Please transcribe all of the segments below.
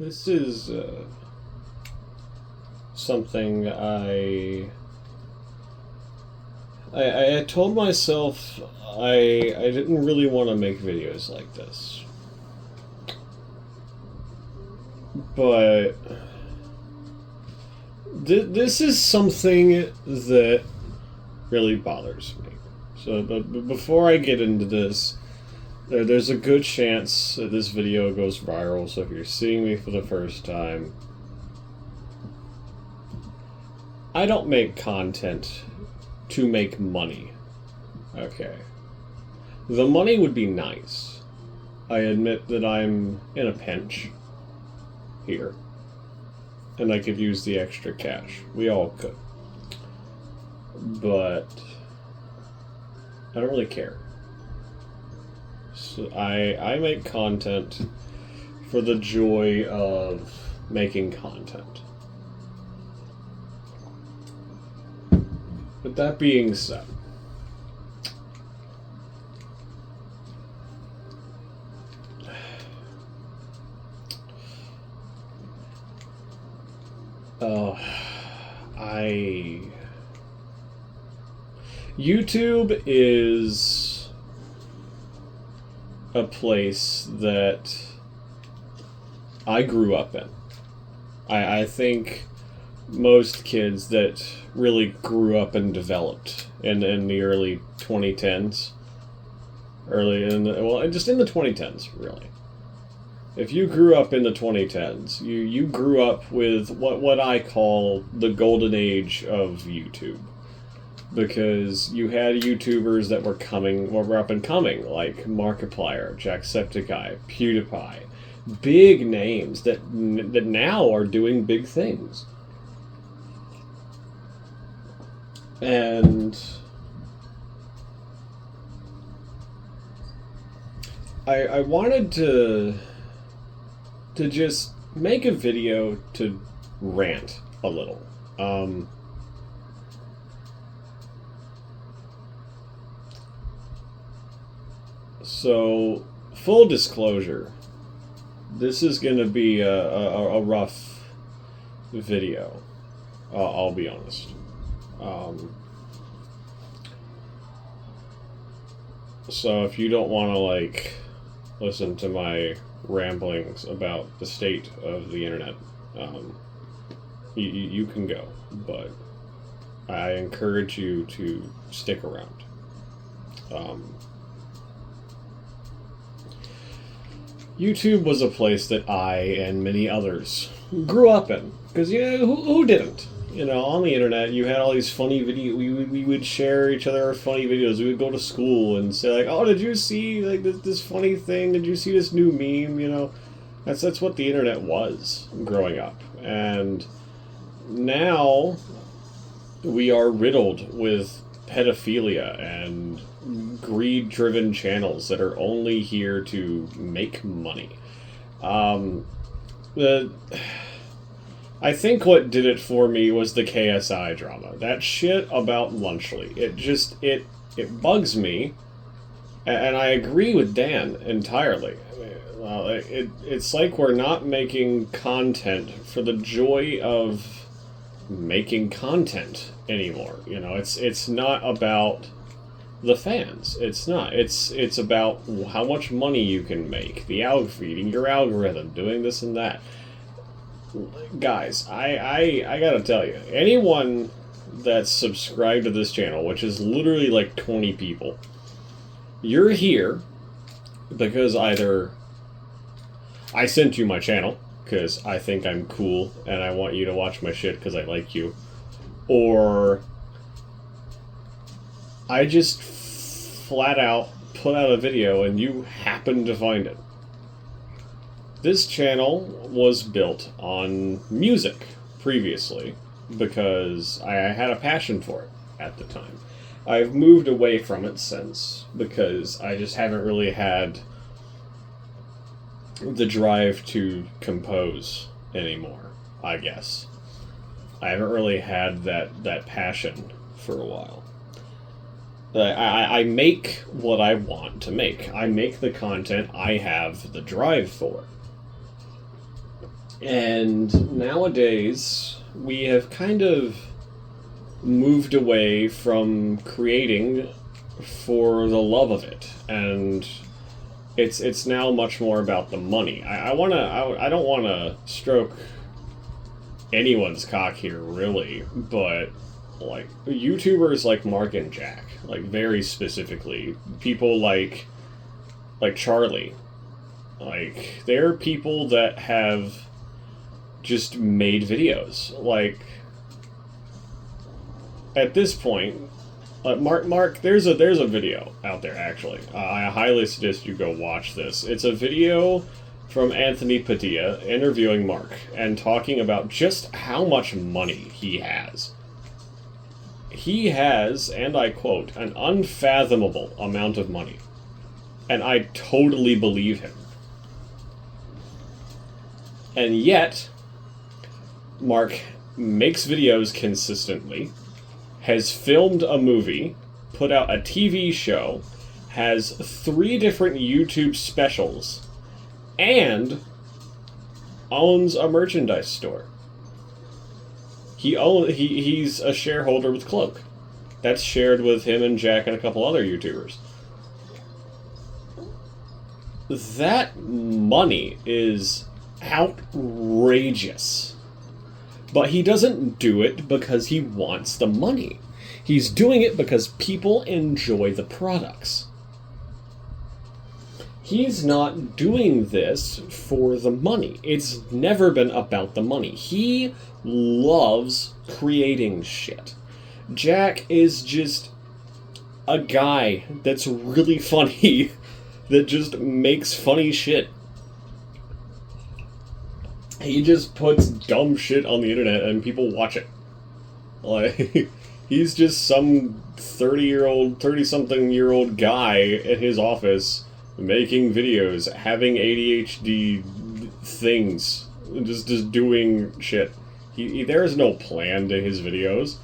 This is something I told myself I didn't really want to make videos like this. But this is something that really bothers me. So, but before I get into this, there's a good chance that this video goes viral, so if you're seeing me for the first time, I don't make content to make money. Okay. The money would be nice. I admit that I'm in a pinch here, and I could use the extra cash. We all could. But I don't really care. So I make content for the joy of making content. With that being said, YouTube is a place that I grew up in. I think most kids that really grew up and developed in the early 2010s, just in the 2010s, really. If you grew up in the 2010s, you grew up with what I call the golden age of YouTube. Because you had YouTubers that were up and coming, like Markiplier, Jacksepticeye, PewDiePie. Big names that now are doing big things. And I wanted to just make a video to rant a little. So, full disclosure, this is going to be a rough video, I'll be honest. So if you don't want to, listen to my ramblings about the state of the internet, you can go, but I encourage you to stick around. YouTube was a place that I and many others grew up in. Because, who didn't? On the internet, you had all these funny videos. We would share each other funny videos. We would go to school and say, oh, did you see this funny thing? Did you see this new meme? That's what the internet was growing up. And now we are riddled with pedophilia and greed-driven channels that are only here to make money. I think what did it for me was the KSI drama. That shit about Lunchly. It bugs me, and I agree with Dan entirely. It's like we're not making content for the joy of making content anymore. It's not about the fans. It's not. It's about how much money you can make, feeding your algorithm, doing this and that. Guys, I gotta tell you, anyone that's subscribed to this channel, which is literally 20 people, you're here because either I sent you my channel because I think I'm cool and I want you to watch my shit because I like you, or I just flat out put out a video and you happen to find it. This channel was built on music previously because I had a passion for it at the time. I've moved away from it since because I just haven't really had the drive to compose anymore, I guess. I haven't really had that passion for a while. I make what I want to make. I make the content I have the drive for. And nowadays, we have kind of moved away from creating for the love of it, and it's now much more about the money. I don't wanna stroke anyone's cock here, really, but like YouTubers like Mark and Jack, like very specifically, people like Charlie, like they're people that have just made videos. Like at this point, Mark, there's a video out there actually. I highly suggest you go watch this. It's a video from Anthony Padilla interviewing Mark and talking about just how much money he has. He has, and I quote, an unfathomable amount of money. And I totally believe him. And yet, Mark makes videos consistently, has filmed a movie, put out a TV show, has 3 different YouTube specials, and owns a merchandise store. He's a shareholder with Cloak. That's shared with him and Jack and a couple other YouTubers. That money is outrageous. But he doesn't do it because he wants the money. He's doing it because people enjoy the products. He's not doing this for the money. It's never been about the money. He loves creating shit. Jack is just a guy that's really funny, that just makes funny shit. He just puts dumb shit on the internet and people watch it. Like, he's just some 30-something-year-old guy at his office making videos, having ADHD things, just doing shit. There's no plan to his videos.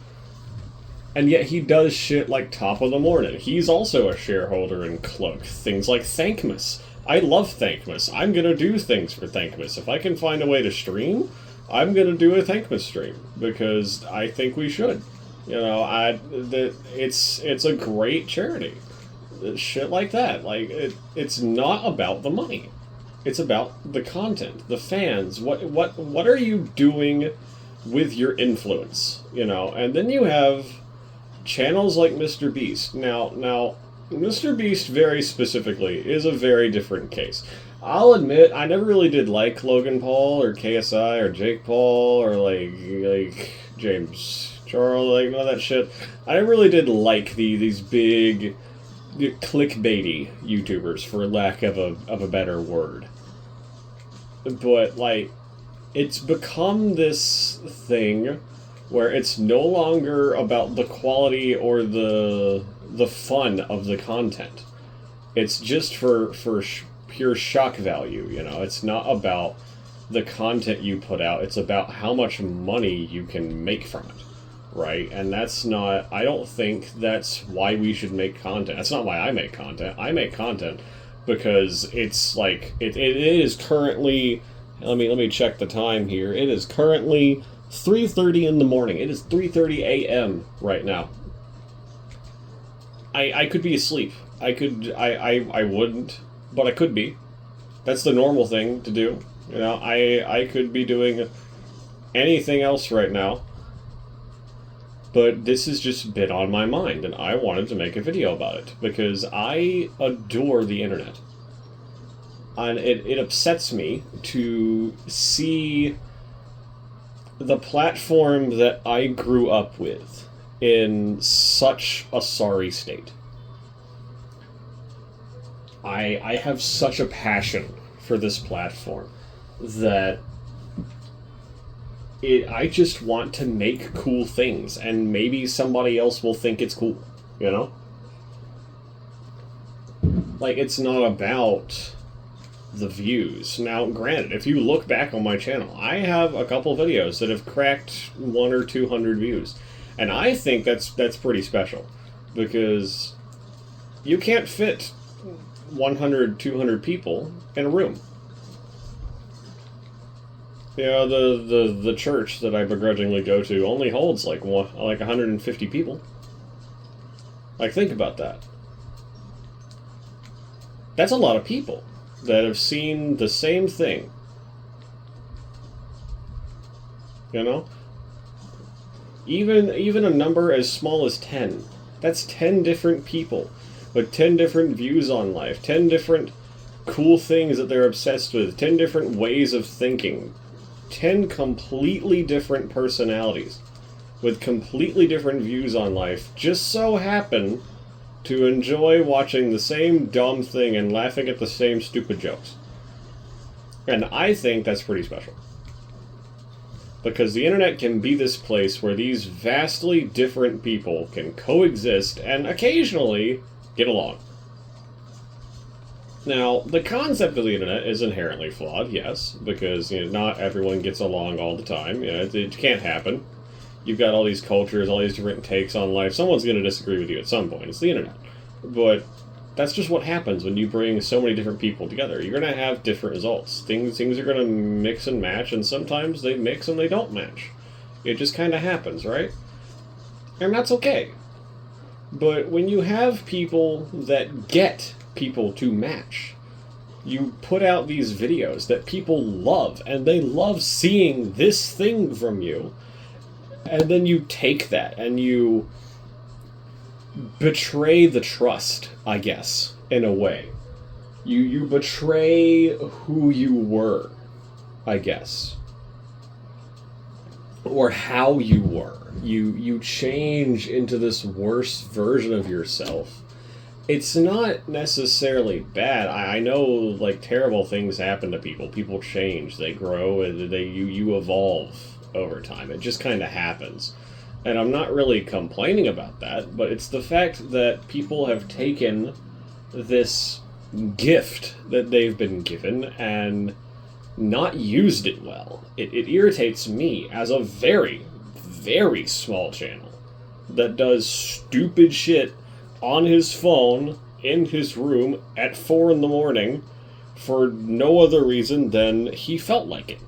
And yet he does shit like Top of the Morning. He's also a shareholder in Cloak. Things like Thankmas. I love Thankmas. I'm gonna do things for Thankmas. If I can find a way to stream, I'm gonna do a Thankmas stream, because I think we should. You know, it's a great charity. Shit like that. Like, it's not about the money. It's about the content, the fans. What are you doing with your influence? You know, and then you have channels like Mr. Beast. Now, Mr. Beast very specifically is a very different case. I'll admit, I never really did like Logan Paul or KSI or Jake Paul or like James Charles, like all that shit. I never really did like these big clickbaity YouTubers, for lack of a better word. But like, it's become this thing where it's no longer about the quality or the fun of the content. It's just for pure shock value, you know. It's not about the content you put out. It's about how much money you can make from it, right? And that's not, I don't think that's why we should make content. That's not why I make content. I make content because it's like, it is currently, let me check the time here. It is currently 3:30 in the morning. It is 3:30 a.m. right now. I could be asleep. I wouldn't, but I could be. That's the normal thing to do. You know, I could be doing anything else right now. But this has just been on my mind, and I wanted to make a video about it, because I adore the internet. And it upsets me to see the platform that I grew up with in such a sorry state. I have such a passion for this platform that I just want to make cool things, and maybe somebody else will think it's cool, you know? Like, it's not about the views. Now, granted, if you look back on my channel, I have a couple videos that have cracked 100 or 200 views. And I think that's pretty special, because you can't fit 100, 200 people in a room. You know, the church that I begrudgingly go to only holds like 150 people. Like, think about that. That's a lot of people that have seen the same thing. You know? Even a number as small as 10. That's 10 different people with 10 different views on life, 10 different cool things that they're obsessed with, 10 different ways of thinking, 10 completely different personalities with completely different views on life just so happen to enjoy watching the same dumb thing and laughing at the same stupid jokes. And I think that's pretty special. Because the internet can be this place where these vastly different people can coexist and occasionally get along. Now, the concept of the internet is inherently flawed, yes, because not everyone gets along all the time. It can't happen. You've got all these cultures, all these different takes on life. Someone's going to disagree with you at some point. It's the internet. But that's just what happens when you bring so many different people together. You're going to have different results. Things are going to mix and match, and sometimes they mix and they don't match. It just kind of happens, right? And that's okay. But when you have people that get people to match, you put out these videos that people love, and they love seeing this thing from you, and then you take that and you betray the trust, I guess, in a way. You betray who you were, I guess. Or how you were. You change into this worse version of yourself. It's not necessarily bad. I know, like, terrible things happen to people. People change, they grow, and you evolve over time. It just kind of happens. And I'm not really complaining about that, but it's the fact that people have taken this gift that they've been given and not used it well. It irritates me as a very, very small channel that does stupid shit on his phone in his room at 4 in the morning for no other reason than he felt like it.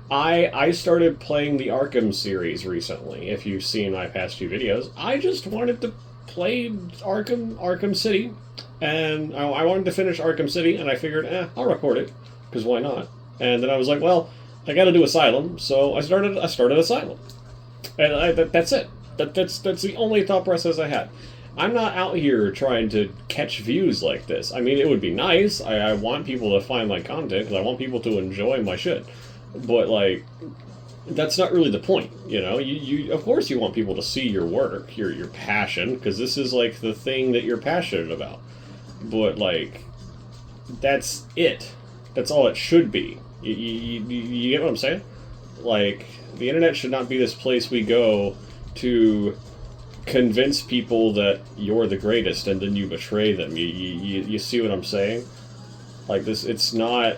I started playing the Arkham series recently. If you've seen my past few videos, I just wanted to play Arkham City, and I wanted to finish Arkham City, and I figured, I'll record it, because why not? And then I was like, well, I got to do Asylum, so I started Asylum, and that's it. That's the only thought process I had. I'm not out here trying to catch views like this. I mean, it would be nice. I want people to find my content, because I want people to enjoy my shit. But, like, that's not really the point, you know? You of course you want people to see your work, your passion, because this is, like, the thing that you're passionate about. But, like, that's it. That's all it should be. You get what I'm saying? Like, the internet should not be this place we go to convince people that you're the greatest and then you betray them. You see what I'm saying? Like, this, it's not...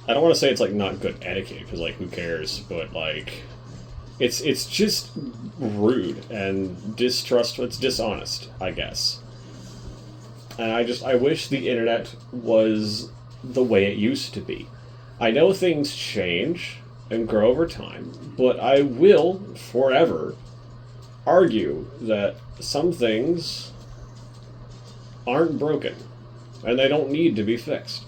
I don't want to say it's, like, not good etiquette, because, like, who cares, but, like, it's just rude and distrustful. It's dishonest, I guess. And I wish the internet was the way it used to be. I know things change and grow over time, but I will forever argue that some things aren't broken, and they don't need to be fixed.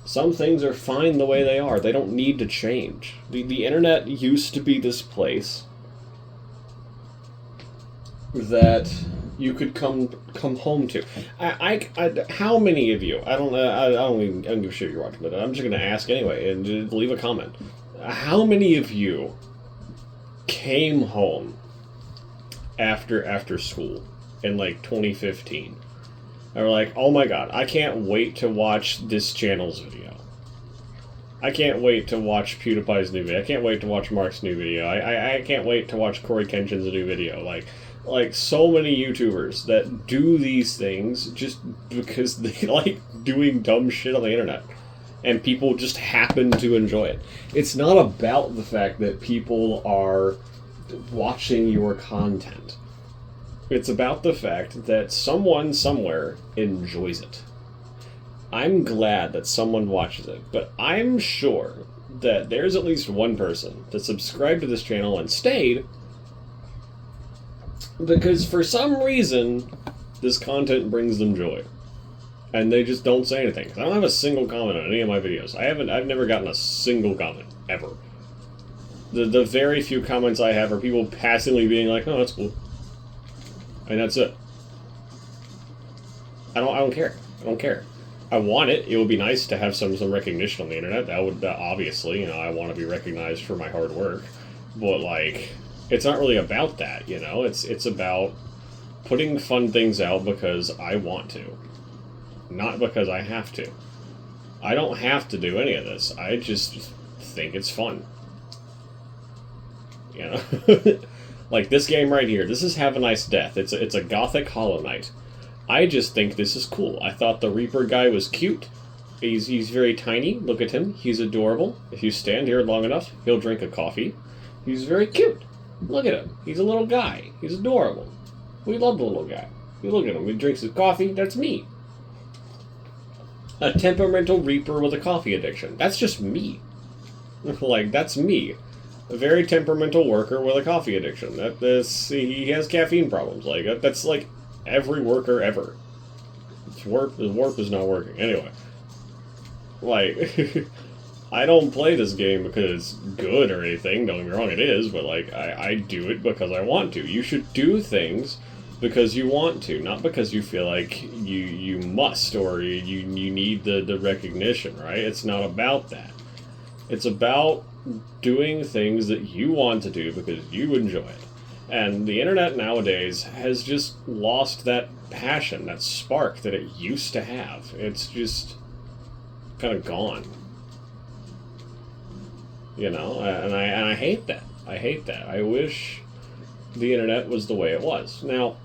Some things are fine the way they are. They don't need to change. The internet used to be this place that you could come home to. How many of you? I don't give a shit if you're watching, but I'm just gonna ask anyway and leave a comment. How many of you came home after school in like 2015? And were like, oh my god, I can't wait to watch this channel's video. I can't wait to watch PewDiePie's new video. I can't wait to watch Mark's new video. I can't wait to watch Corey Kenshin's new video. Like so many YouTubers that do these things just because they like doing dumb shit on the internet. And people just happen to enjoy it. It's not about the fact that people are watching your content. It's about the fact that someone somewhere enjoys it. I'm glad that someone watches it, but I'm sure that there's at least one person that subscribed to this channel and stayed because for some reason this content brings them joy. And they just don't say anything. I don't have a single comment on any of my videos. I've never gotten a single comment, ever. The very few comments I have are people passively being like, oh, that's cool. And that's it. I don't care. I don't care. I want it. It would be nice to have some recognition on the internet. That would, obviously, you know, I want to be recognized for my hard work. But, like, it's not really about that, you know? It's about putting fun things out because I want to. Not because I have to. I don't have to do any of this. I just think it's fun. You know? Like this game right here. This is Have a Nice Death. It's a gothic Hollow Knight. I just think this is cool. I thought the Reaper guy was cute. He's very tiny. Look at him. He's adorable. If you stand here long enough, he'll drink a coffee. He's very cute. Look at him. He's a little guy. He's adorable. We love the little guy. You look at him. He drinks his coffee. That's me. A temperamental Reaper with a coffee addiction. That's just me. Like, that's me. A very temperamental worker with a coffee addiction. He has caffeine problems. Like, that's like every worker ever. His warp is not working. Anyway. Like, I don't play this game because it's good or anything. Don't get me wrong, it is. But, like, I do it because I want to. You should do things because you want to, not because you feel like you must or you need the recognition, right? It's not about that. It's about doing things that you want to do because you enjoy it. And the internet nowadays has just lost that passion, that spark that it used to have. It's just kind of gone. You know, and I hate that. I hate that. I wish the internet was the way it was. Now,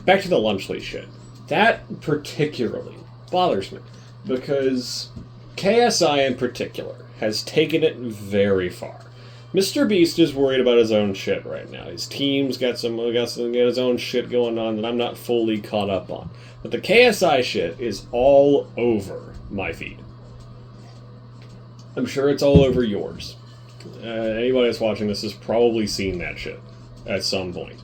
back to the Lunchley shit. That particularly bothers me because KSI in particular has taken it very far. Mr. Beast is worried about his own shit right now. His team's got his own shit going on that I'm not fully caught up on. But the KSI shit is all over my feed. I'm sure it's all over yours. Anybody that's watching this has probably seen that shit at some point.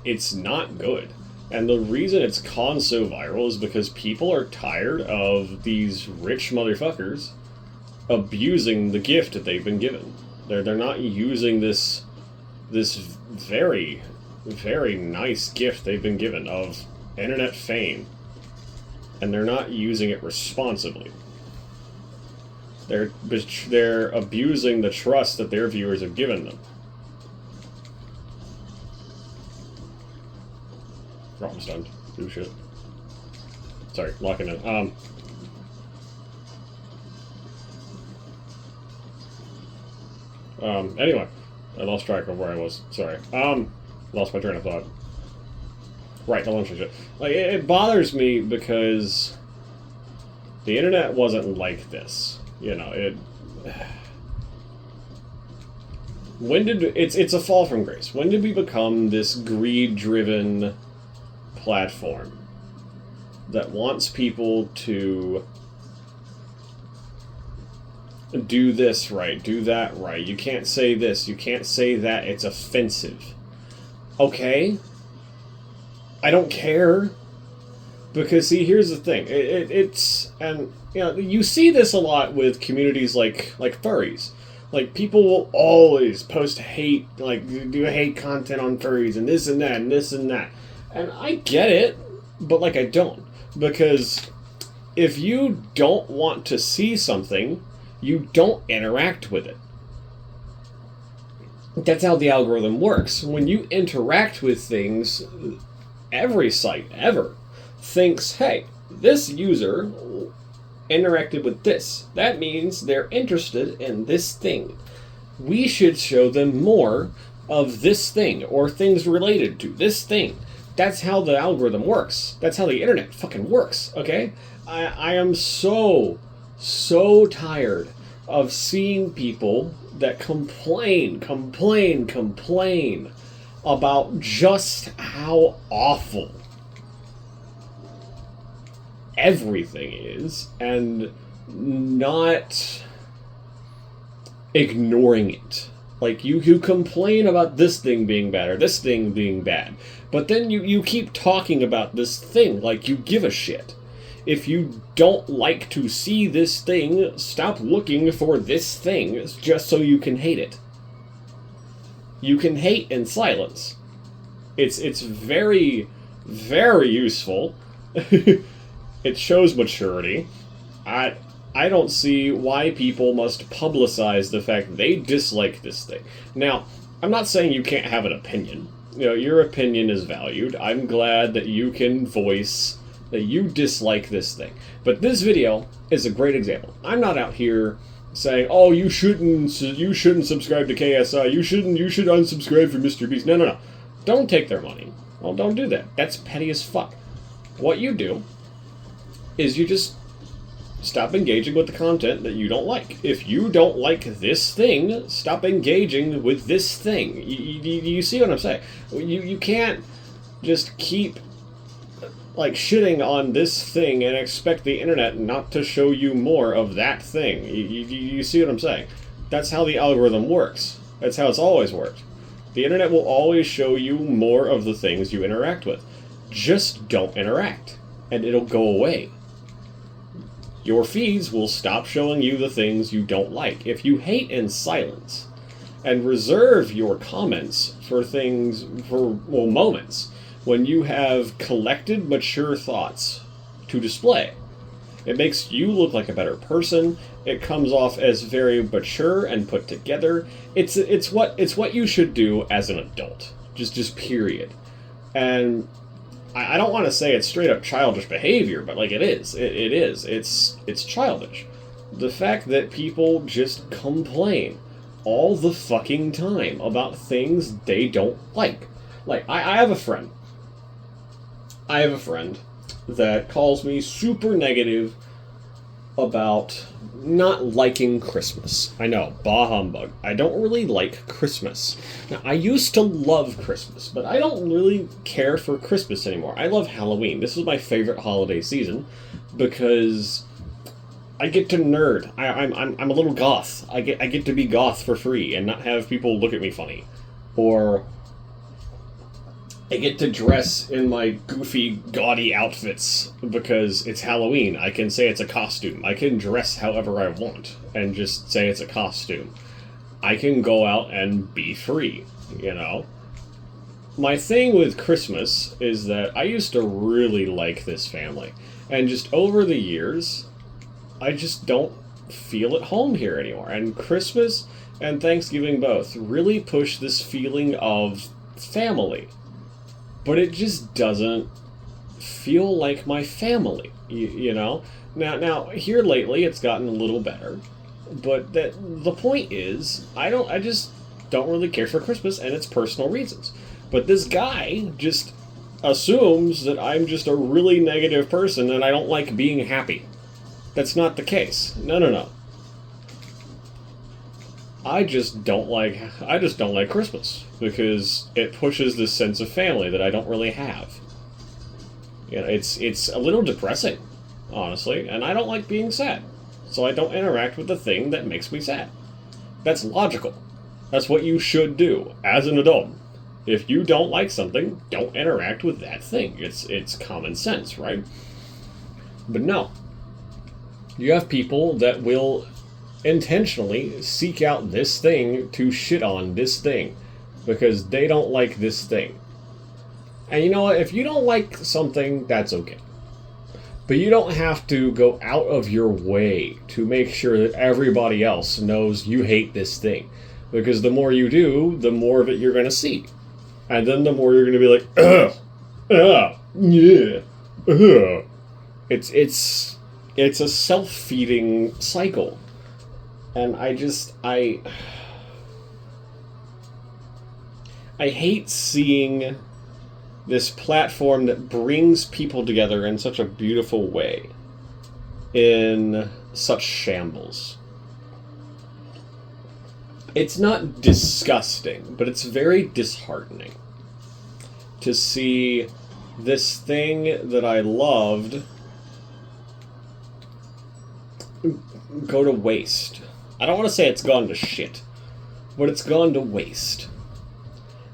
It's not good. And the reason it's gone so viral is because people are tired of these rich motherfuckers abusing the gift that they've been given. They're not using this very, very nice gift they've been given of internet fame. And they're not using it responsibly. They're abusing the trust that their viewers have given them. Oh, I'm stunned. Do shit. Sorry, locking in. Anyway, I lost track of where I was. Sorry. Lost my train of thought. Right, the lunch and shit. Like, it bothers me because the internet wasn't like this. You know, it's a fall from grace. When did we become this greed-driven platform that wants people to do this right, do that right? You can't say this, you can't say that, it's offensive. Okay, I don't care, because see, here's the thing, and you know, you see this a lot with communities like furries. Like, people will always post hate, like, do hate content on furries, and this and that, and this and that. And I get it, but, like, I don't. Because if you don't want to see something, you don't interact with it. That's how the algorithm works. When you interact with things, every site ever thinks, hey, this user interacted with this. That means they're interested in this thing. We should show them more of this thing, or things related to this thing. That's how the algorithm works. That's how the internet fucking works, okay? I am so tired of seeing people that complain about just how awful everything is, and not ignoring it. Like, you complain about this thing being bad or this thing being bad, but then you keep talking about this thing like you give a shit. If you don't like to see this thing, stop looking for this thing just so you can hate it. You can hate in silence. It's very, very useful. It shows maturity. I don't see why people must publicize the fact they dislike this thing. Now, I'm not saying you can't have an opinion. You know, your opinion is valued. I'm glad that you can voice that you dislike this thing. But this video is a great example. I'm not out here saying, oh, you shouldn't subscribe to KSI, you should unsubscribe from Mr. Beast. No. Don't take their money. Well, don't do that. That's petty as fuck. What you do is you just stop engaging with the content that you don't like. If you don't like this thing, stop engaging with this thing. You see what I'm saying? You can't just keep like shitting on this thing and expect the internet not to show you more of that thing. You see what I'm saying? That's how the algorithm works. That's how it's always worked. The internet will always show you more of the things you interact with. Just don't interact, and it'll go away. Your feeds will stop showing you the things you don't like. If you hate in silence, and reserve your comments for moments when you have collected mature thoughts to display. It makes you look like a better person. It comes off as very mature and put together. It's what you should do as an adult. Just period. And I don't want to say it's straight up childish behavior, but like it is. It is. It's childish. The fact that people just complain all the fucking time about things they don't like. Like, I have a friend. That calls me super negative about not liking Christmas. I know, bah humbug. I don't really like Christmas. Now, I used to love Christmas, but I don't really care for Christmas anymore. I love Halloween. This is my favorite holiday season because I get to nerd. I'm a little goth. I get to be goth for free and not have people look at me funny. Or I get to dress in my goofy, gaudy outfits because it's Halloween. I can say it's a costume. I can dress however I want and just say it's a costume. I can go out and be free, you know? My thing with Christmas is that I used to really like this family. And just over the years, I just don't feel at home here anymore. And Christmas and Thanksgiving both really push this feeling of family. But it just doesn't feel like my family, you know? Now, here lately, it's gotten a little better. But the point is, I just don't really care for Christmas, and it's personal reasons. But this guy just assumes that I'm just a really negative person and I don't like being happy. That's not the case. No. I just don't like Christmas because it pushes this sense of family that I don't really have. You know, it's a little depressing, honestly, and I don't like being sad. So I don't interact with the thing that makes me sad. That's logical. That's what you should do as an adult. If you don't like something, don't interact with that thing. It's common sense, right? But no. You have people that will intentionally seek out this thing to shit on this thing because they don't like this thing. And you know what? If you don't like something, that's okay. But you don't have to go out of your way to make sure that everybody else knows you hate this thing. Because the more you do, the more of it you're going to see. And then the more you're going to be like, yeah, It's a self-feeding cycle. And I hate seeing this platform that brings people together in such a beautiful way in such shambles. It's not disgusting, but it's very disheartening to see this thing that I loved go to waste. I don't want to say it's gone to shit, but it's gone to waste.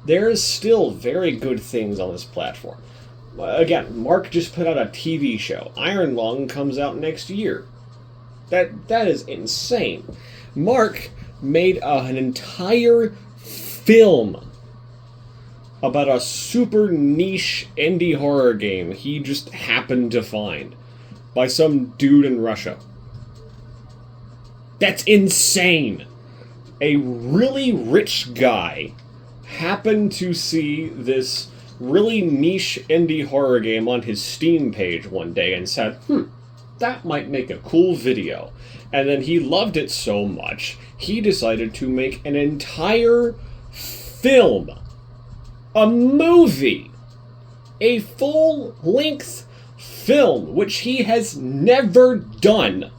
There's still very good things on this platform. Again, Mark just put out a TV show. Iron Lung comes out next year. That is insane. Mark made an entire film about a super niche indie horror game he just happened to find by some dude in Russia. That's insane. A really rich guy happened to see this really niche indie horror game on his Steam page one day and said, that might make a cool video. And then he loved it so much, he decided to make an entire film. A movie. A full-length film, which he has never done,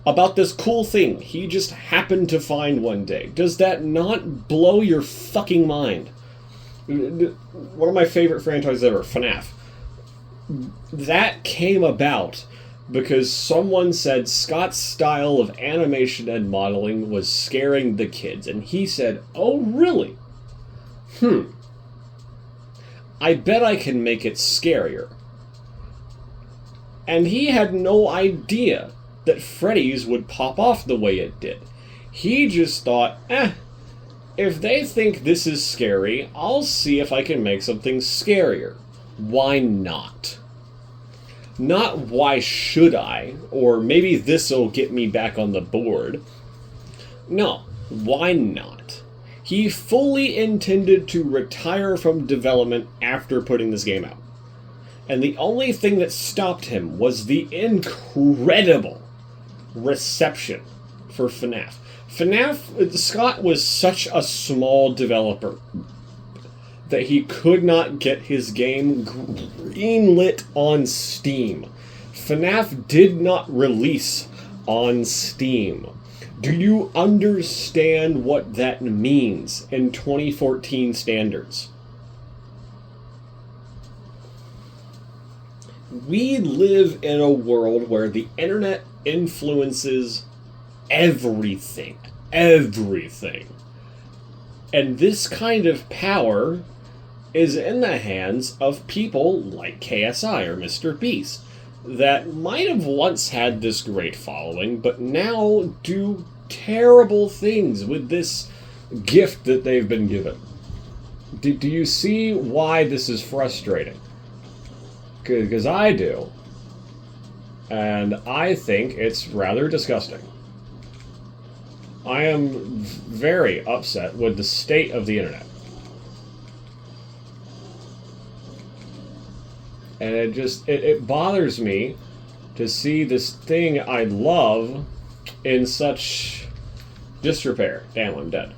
about this cool thing he just happened to find one day. Does that not blow your fucking mind? One of my favorite franchises ever, FNAF. That came about because someone said Scott's style of animation and modeling was scaring the kids, and he said, oh, really? I bet I can make it scarier. And he had no idea that Freddy's would pop off the way it did. He just thought, if they think this is scary, I'll see if I can make something scarier. Why not? Not why should I, or maybe this'll get me back on the board. No, why not? He fully intended to retire from development after putting this game out. And the only thing that stopped him was the incredible reception for FNAF. Scott was such a small developer that he could not get his game greenlit on Steam. FNAF did not release on Steam. Do you understand what that means in 2014 standards? We live in a world where the internet influences everything. Everything. And this kind of power is in the hands of people like KSI or Mr. Beast that might have once had this great following, but now do terrible things with this gift that they've been given. Do you see why this is frustrating? Because I do. And I think it's rather disgusting. I am very upset with the state of the internet. And it bothers me to see this thing I love in such disrepair. Damn, I'm dead.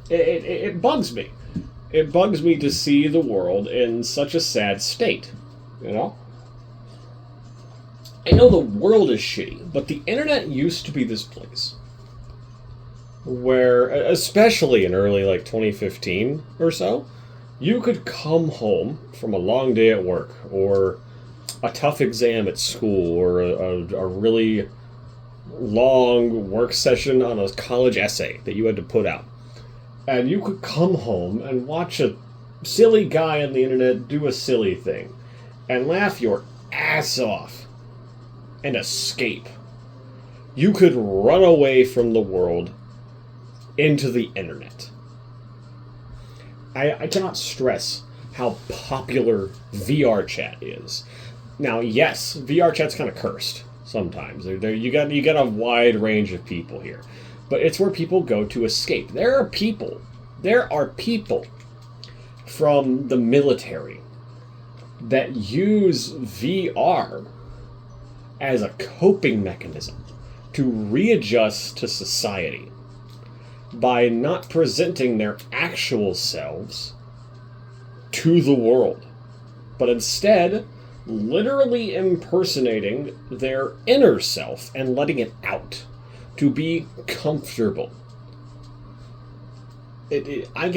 It bugs me. It bugs me to see the world in such a sad state, you know? I know the world is shitty, but the internet used to be this place where, especially in early, 2015 or so, you could come home from a long day at work, or a tough exam at school, or a really long work session on a college essay that you had to put out. And you could come home and watch a silly guy on the internet do a silly thing, and laugh your ass off, and escape. You could run away from the world into the internet. I cannot stress how popular VR chat is. Now, yes, VR chat's kind of cursed sometimes. You got a wide range of people here, but it's where people go to escape. There are people from the military that use VR as a coping mechanism to readjust to society by not presenting their actual selves to the world, but instead literally impersonating their inner self and letting it out to be comfortable. I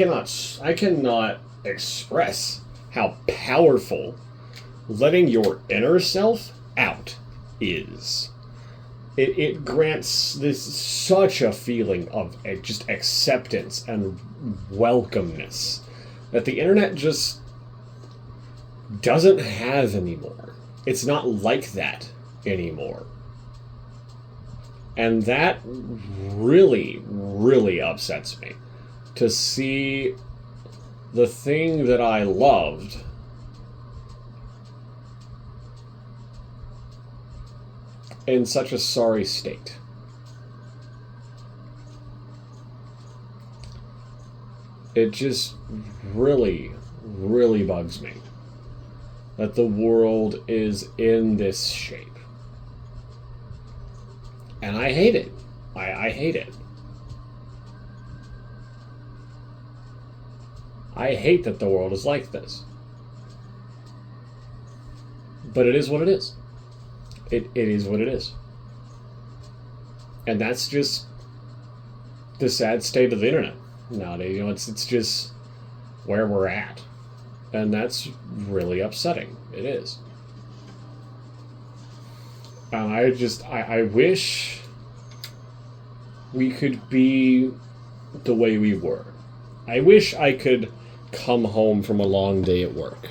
cannot express how powerful letting your inner self out is. it grants this such a feeling of just acceptance and welcomeness that the internet just doesn't have anymore. It's not like that anymore. And that really, really upsets me. To see the thing that I loved in such a sorry state. It just really, really bugs me that the world is in this shape. And I hate it. I hate it. I hate that the world is like this. But it is what it is. It is what it is. And that's just the sad state of the internet nowadays. You know, it's just where we're at. And that's really upsetting. It is. And I wish we could be the way we were. I wish I could come home from a long day at work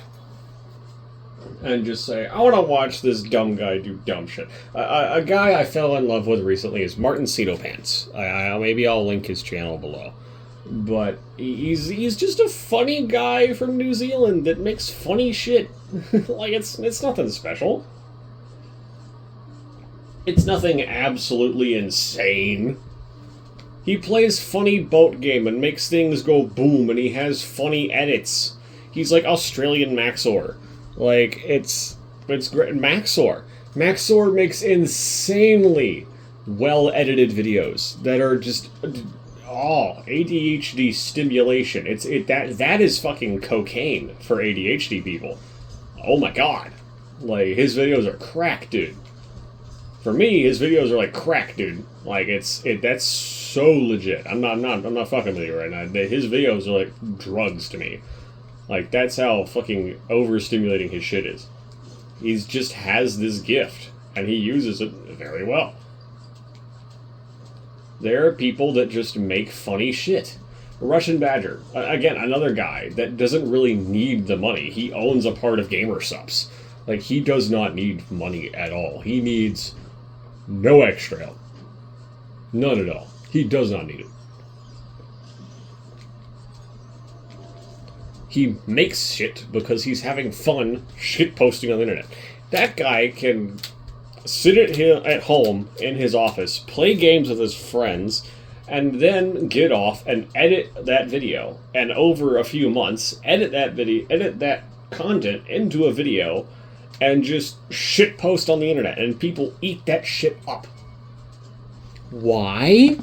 and just say, I want to watch this dumb guy do dumb shit. A guy I fell in love with recently is Martin Pants. Maybe I'll link his channel below. But he's just a funny guy from New Zealand that makes funny shit. Like, it's nothing special. It's nothing absolutely insane. He plays funny boat game and makes things go boom, and he has funny edits. He's like Australian Maxor. Like, it's great. Maxor makes insanely well-edited videos that are just ADHD stimulation. That is fucking cocaine for ADHD people. Oh my god. Like, his videos are crack, dude. For me, his videos are like crack, dude. Like, that's so legit. I'm not fucking with you right now. His videos are like drugs to me. Like, that's how fucking overstimulating his shit is. He just has this gift, and he uses it very well. There are people that just make funny shit. Russian Badger, again, another guy that doesn't really need the money. He owns a part of GamerSupps. Like, he does not need money at all. He needs no extra help. None at all. He does not need it. He makes shit because he's having fun shit posting on the internet. That guy can sit at home in his office, play games with his friends, and then get off and edit that video. And over a few months, edit that content into a video, and just shit post on the internet. And people eat that shit up. Why?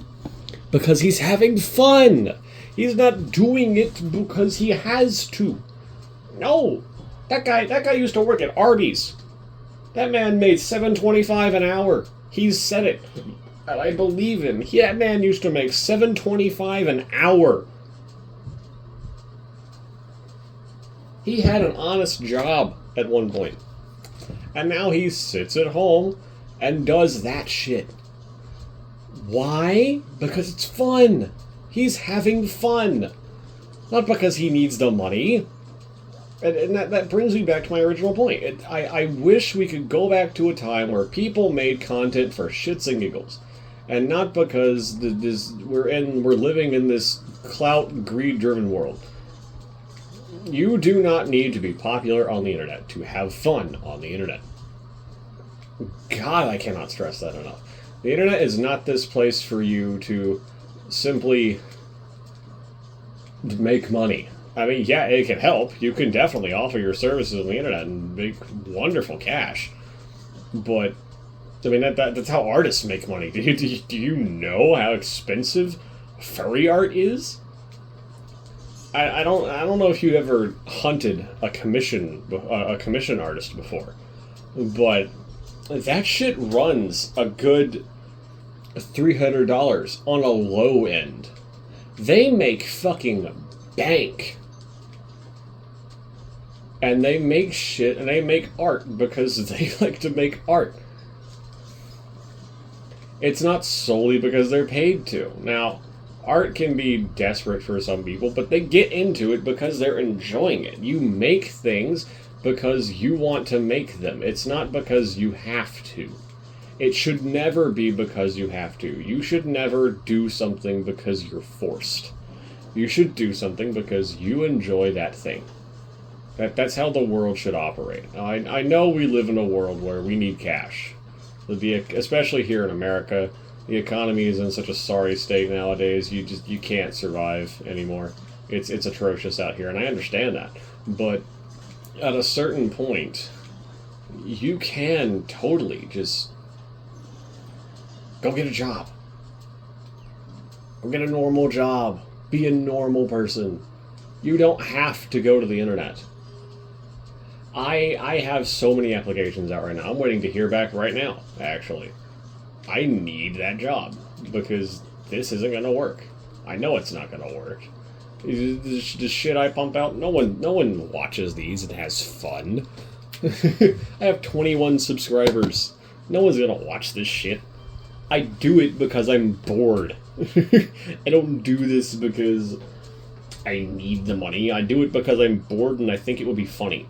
Because he's having fun. He's not doing it because he has to. No. That guy used to work at Arby's. That man made $7.25 an hour. He's said it. I believe him. That man used to make $7.25 an hour. He had an honest job at one point. And now he sits at home and does that shit. Why? Because it's fun. He's having fun. Not because he needs the money. And that brings me back to my original point. I wish we could go back to a time where people made content for shits and giggles. And not because we're living in this clout, greed-driven world. You do not need to be popular on the internet to have fun on the internet. God, I cannot stress that enough. The internet is not this place for you to simply make money. I mean, yeah, it can help. You can definitely offer your services on the internet and make wonderful cash. But, I mean, that's how artists make money. Do you know how expensive furry art is? I don't know if you ever hunted a commission artist before, but that shit runs a good $300 on a low end. They make fucking bank. And they make shit, and they make art because they like to make art. It's not solely because they're paid to. Now, art can be desperate for some people, but they get into it because they're enjoying it. You make things because you want to make them. It's not because you have to. It should never be because you have to. You should never do something because you're forced. You should do something because you enjoy that thing. That's how the world should operate. I know we live in a world where we need cash. Especially here in America, the economy is in such a sorry state nowadays. You can't survive anymore. It's atrocious out here, and I understand that. But at a certain point, you can totally just go get a job. Go get a normal job. Be a normal person. You don't have to go to the internet. I have so many applications out right now. I'm waiting to hear back right now, actually. I need that job because this isn't going to work. I know it's not going to work. The shit I pump out, no one watches these and has fun. I have 21 subscribers. No one's going to watch this shit. I do it because I'm bored. I don't do this because I need the money. I do it because I'm bored and I think it would be funny.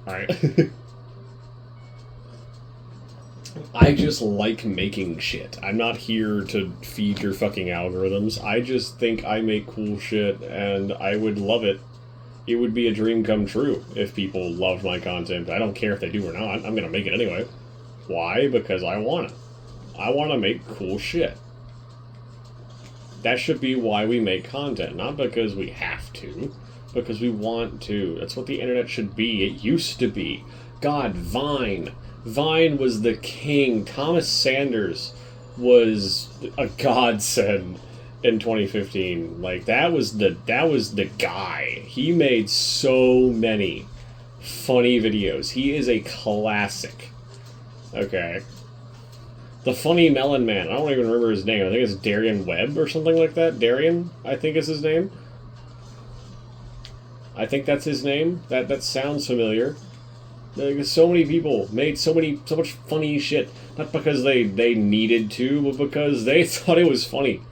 Alright. I just like making shit. I'm not here to feed your fucking algorithms. I just think I make cool shit and I would love it. It would be a dream come true if people loved my content. I don't care if they do or not. I'm gonna make it anyway. Why? Because I want it. I want to make cool shit. That should be why we make content, not because we have to, because we want to. That's what the internet should be. It used to be. God, Vine. Vine was the king. Thomas Sanders was a godsend in 2015. Like, that was the guy. He made so many funny videos. He is a classic. Okay. The Funny Melon Man. I don't even remember his name. I think it's Darian Webb or something like that. Darian, I think is his name. I think that's his name. That sounds familiar. So many people made so much funny shit. Not because they needed to, but because they thought it was funny.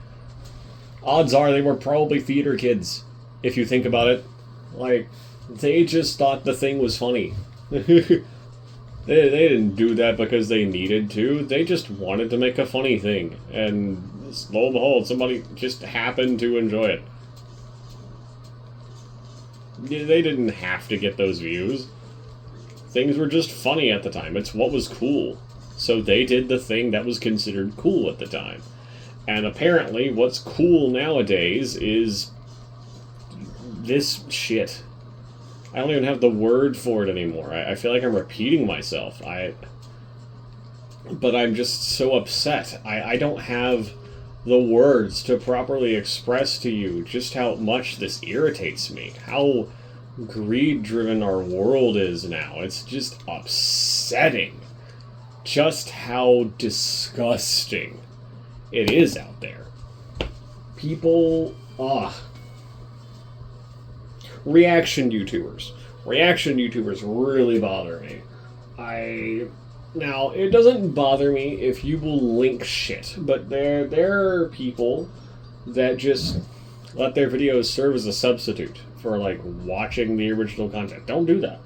Odds are they were probably theater kids, if you think about it. Like, they just thought the thing was funny. They didn't do that because they needed to. They just wanted to make a funny thing. And lo and behold, somebody just happened to enjoy it. They didn't have to get those views. Things were just funny at the time. It's what was cool. So they did the thing that was considered cool at the time. And apparently what's cool nowadays is this shit. I don't even have the word for it anymore. I feel like I'm repeating myself. But I'm just so upset. I don't have the words to properly express to you just how much this irritates me. How greed-driven our world is now. It's just upsetting. Just how disgusting it is out there. People, Reaction YouTubers. Reaction YouTubers really bother me. Now, it doesn't bother me if you will link shit, but there are people that just let their videos serve as a substitute for, like, watching the original content. Don't do that.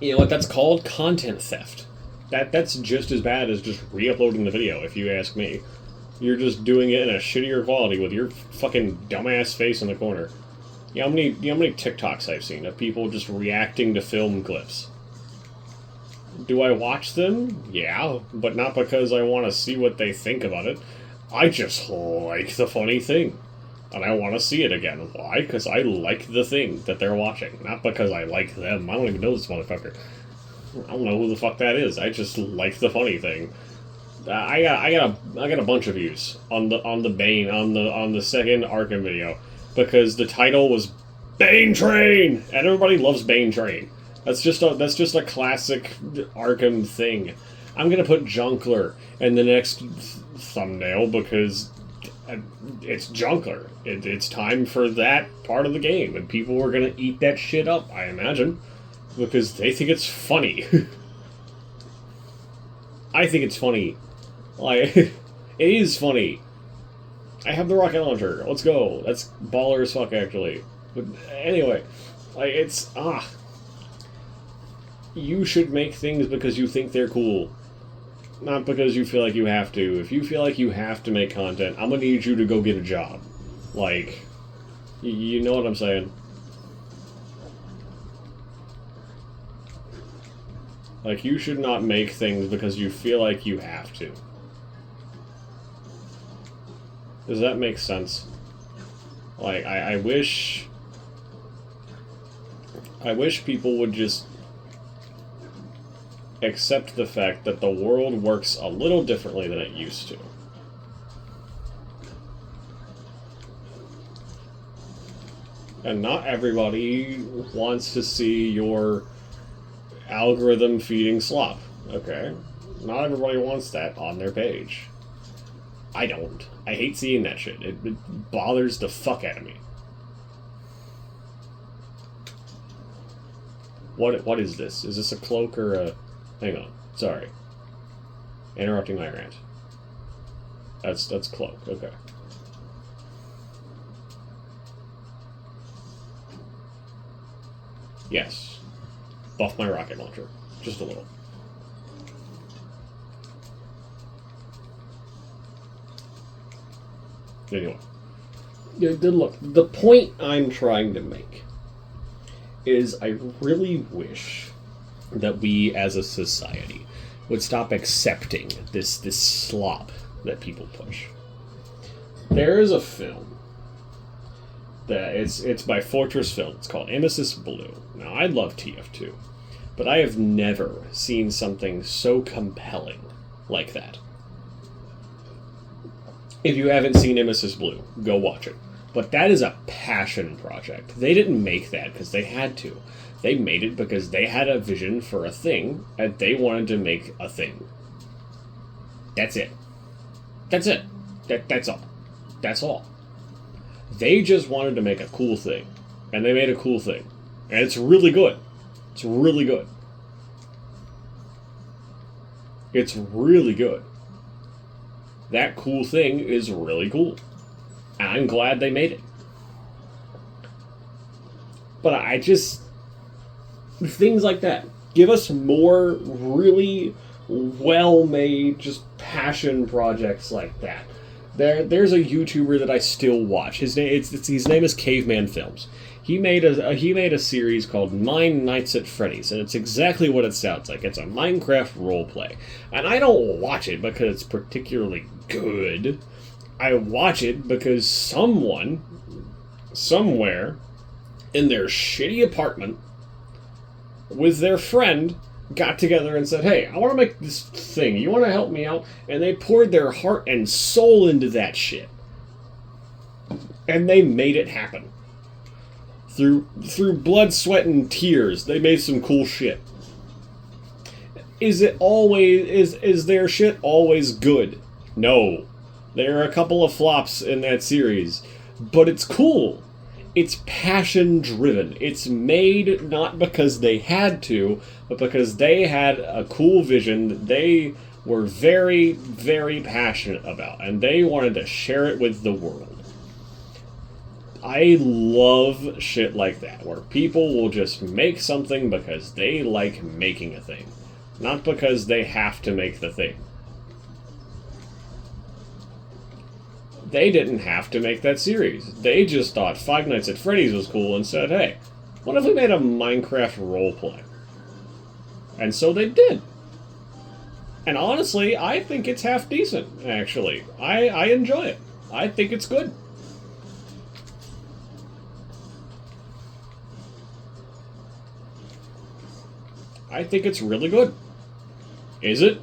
You know what? That's called content theft. That's just as bad as just re-uploading the video, if you ask me. You're just doing it in a shittier quality with your fucking dumbass face in the corner. You know how many TikToks I've seen of people just reacting to film clips? Do I watch them? Yeah, but not because I want to see what they think about it. I just like the funny thing. And I want to see it again. Why? Because I like the thing that they're watching. Not because I like them. I don't even know this motherfucker. I don't know who the fuck that is. I just like the funny thing. I got a bunch of views on the second Arkham video because the title was Bane Train, and everybody loves Bane Train. That's just a classic Arkham thing. I'm gonna put Junkler in the next thumbnail because it's Junkler. It's time for that part of the game, and people are gonna eat that shit up, I imagine, because they think it's funny. I think it's funny. Like, it is funny. I have the rocket launcher. Let's go. That's baller as fuck, actually. But anyway, like, it's, you should make things because you think they're cool. Not because you feel like you have to. If you feel like you have to make content, I'm gonna need you to go get a job. Like, you know what I'm saying? Like, you should not make things because you feel like you have to. Does that make sense? Like, I wish people would just accept the fact that the world works a little differently than it used to. And not everybody wants to see your algorithm feeding slop, okay? Not everybody wants that on their page. I don't. I hate seeing that shit. It bothers the fuck out of me. What is this? Is this a cloak or a... Hang on. Sorry. Interrupting my rant. That's cloak. Okay. Yes. Buff my rocket launcher. Just a little. Anyway. Look, the point I'm trying to make is I really wish that we as a society would stop accepting this slop that people push. There is a film that it's by Fortress Film. It's called Emesis Blue. Now, I love TF2, but I have never seen something so compelling like that. If you haven't seen Emesis Blue, go watch it. But that is a passion project. They didn't make that because they had to. They made it because they had a vision for a thing, and they wanted to make a thing. That's it. That's it. That's all. That's all. They just wanted to make a cool thing, and they made a cool thing. And it's really good. It's really good. It's really good. That cool thing is really cool. And I'm glad they made it. But I just... Things like that. Give us more really well-made, just passion projects like that. There's a YouTuber that I still watch. His name is Caveman Films. He made a series called Nine Nights at Freddy's, and it's exactly what it sounds like. It's a Minecraft roleplay. And I don't watch it because it's particularly good. I watch it because someone, somewhere, in their shitty apartment, with their friend, got together and said, hey, I want to make this thing. You want to help me out? And they poured their heart and soul into that shit. And they made it happen. Through blood, sweat, and tears, they made some cool shit. Is their shit always good? No. There are a couple of flops in that series. But it's cool. It's passion-driven. It's made not because they had to, but because they had a cool vision that they were very, very passionate about, and they wanted to share it with the world. I love shit like that, where people will just make something because they like making a thing, not because they have to make the thing. They didn't have to make that series. They just thought Five Nights at Freddy's was cool and said, hey, what if we made a Minecraft roleplay? And so they did. And honestly, I think it's half decent, actually. I enjoy it. I think it's good. I think it's really good. Is it?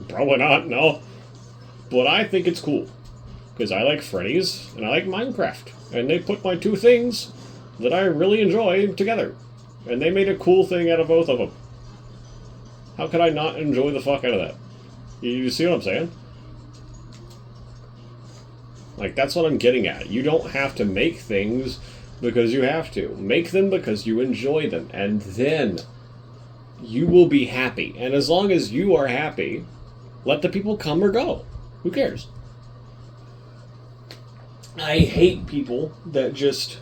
Probably not, no. But I think it's cool. Because I like Freddy's, and I like Minecraft. And they put my two things that I really enjoy together. And they made a cool thing out of both of them. How could I not enjoy the fuck out of that? You see what I'm saying? Like, that's what I'm getting at. You don't have to make things because you have to. Make them because you enjoy them. And then you will be happy. And as long as you are happy, Let the people come or go. Who cares? I hate people that just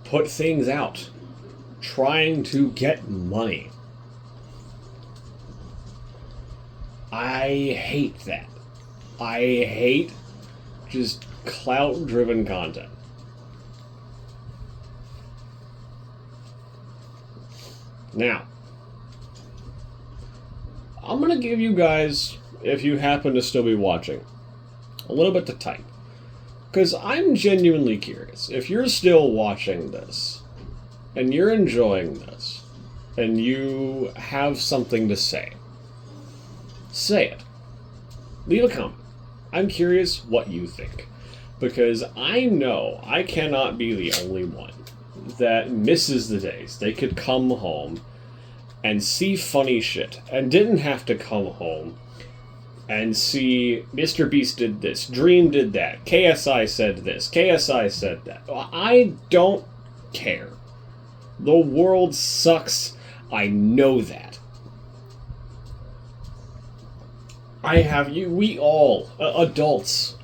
put things out trying to get money. I hate that. I hate just clout-driven content. Now, I'm going to give you guys, if you happen to still be watching, a little bit to type. Because I'm genuinely curious. If you're still watching this, and you're enjoying this, and you have something to say, say it. Leave a comment. I'm curious what you think. Because I know I cannot be the only one that misses the days they could come home and see funny shit, and didn't have to come home and see Mr. Beast did this, Dream did that, KSI said this, KSI said that. I don't care. The world sucks. I know that. We all, adults,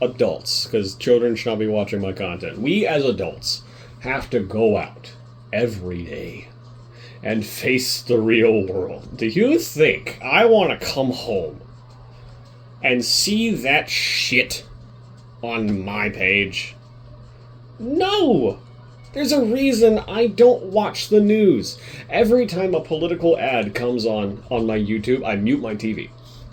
because children should not be watching my content. We as adults have to go out every day and face the real world. Do you think I want to come home and see that shit on my page? No! There's a reason I don't watch the news. Every time a political ad comes on my YouTube, I mute my TV.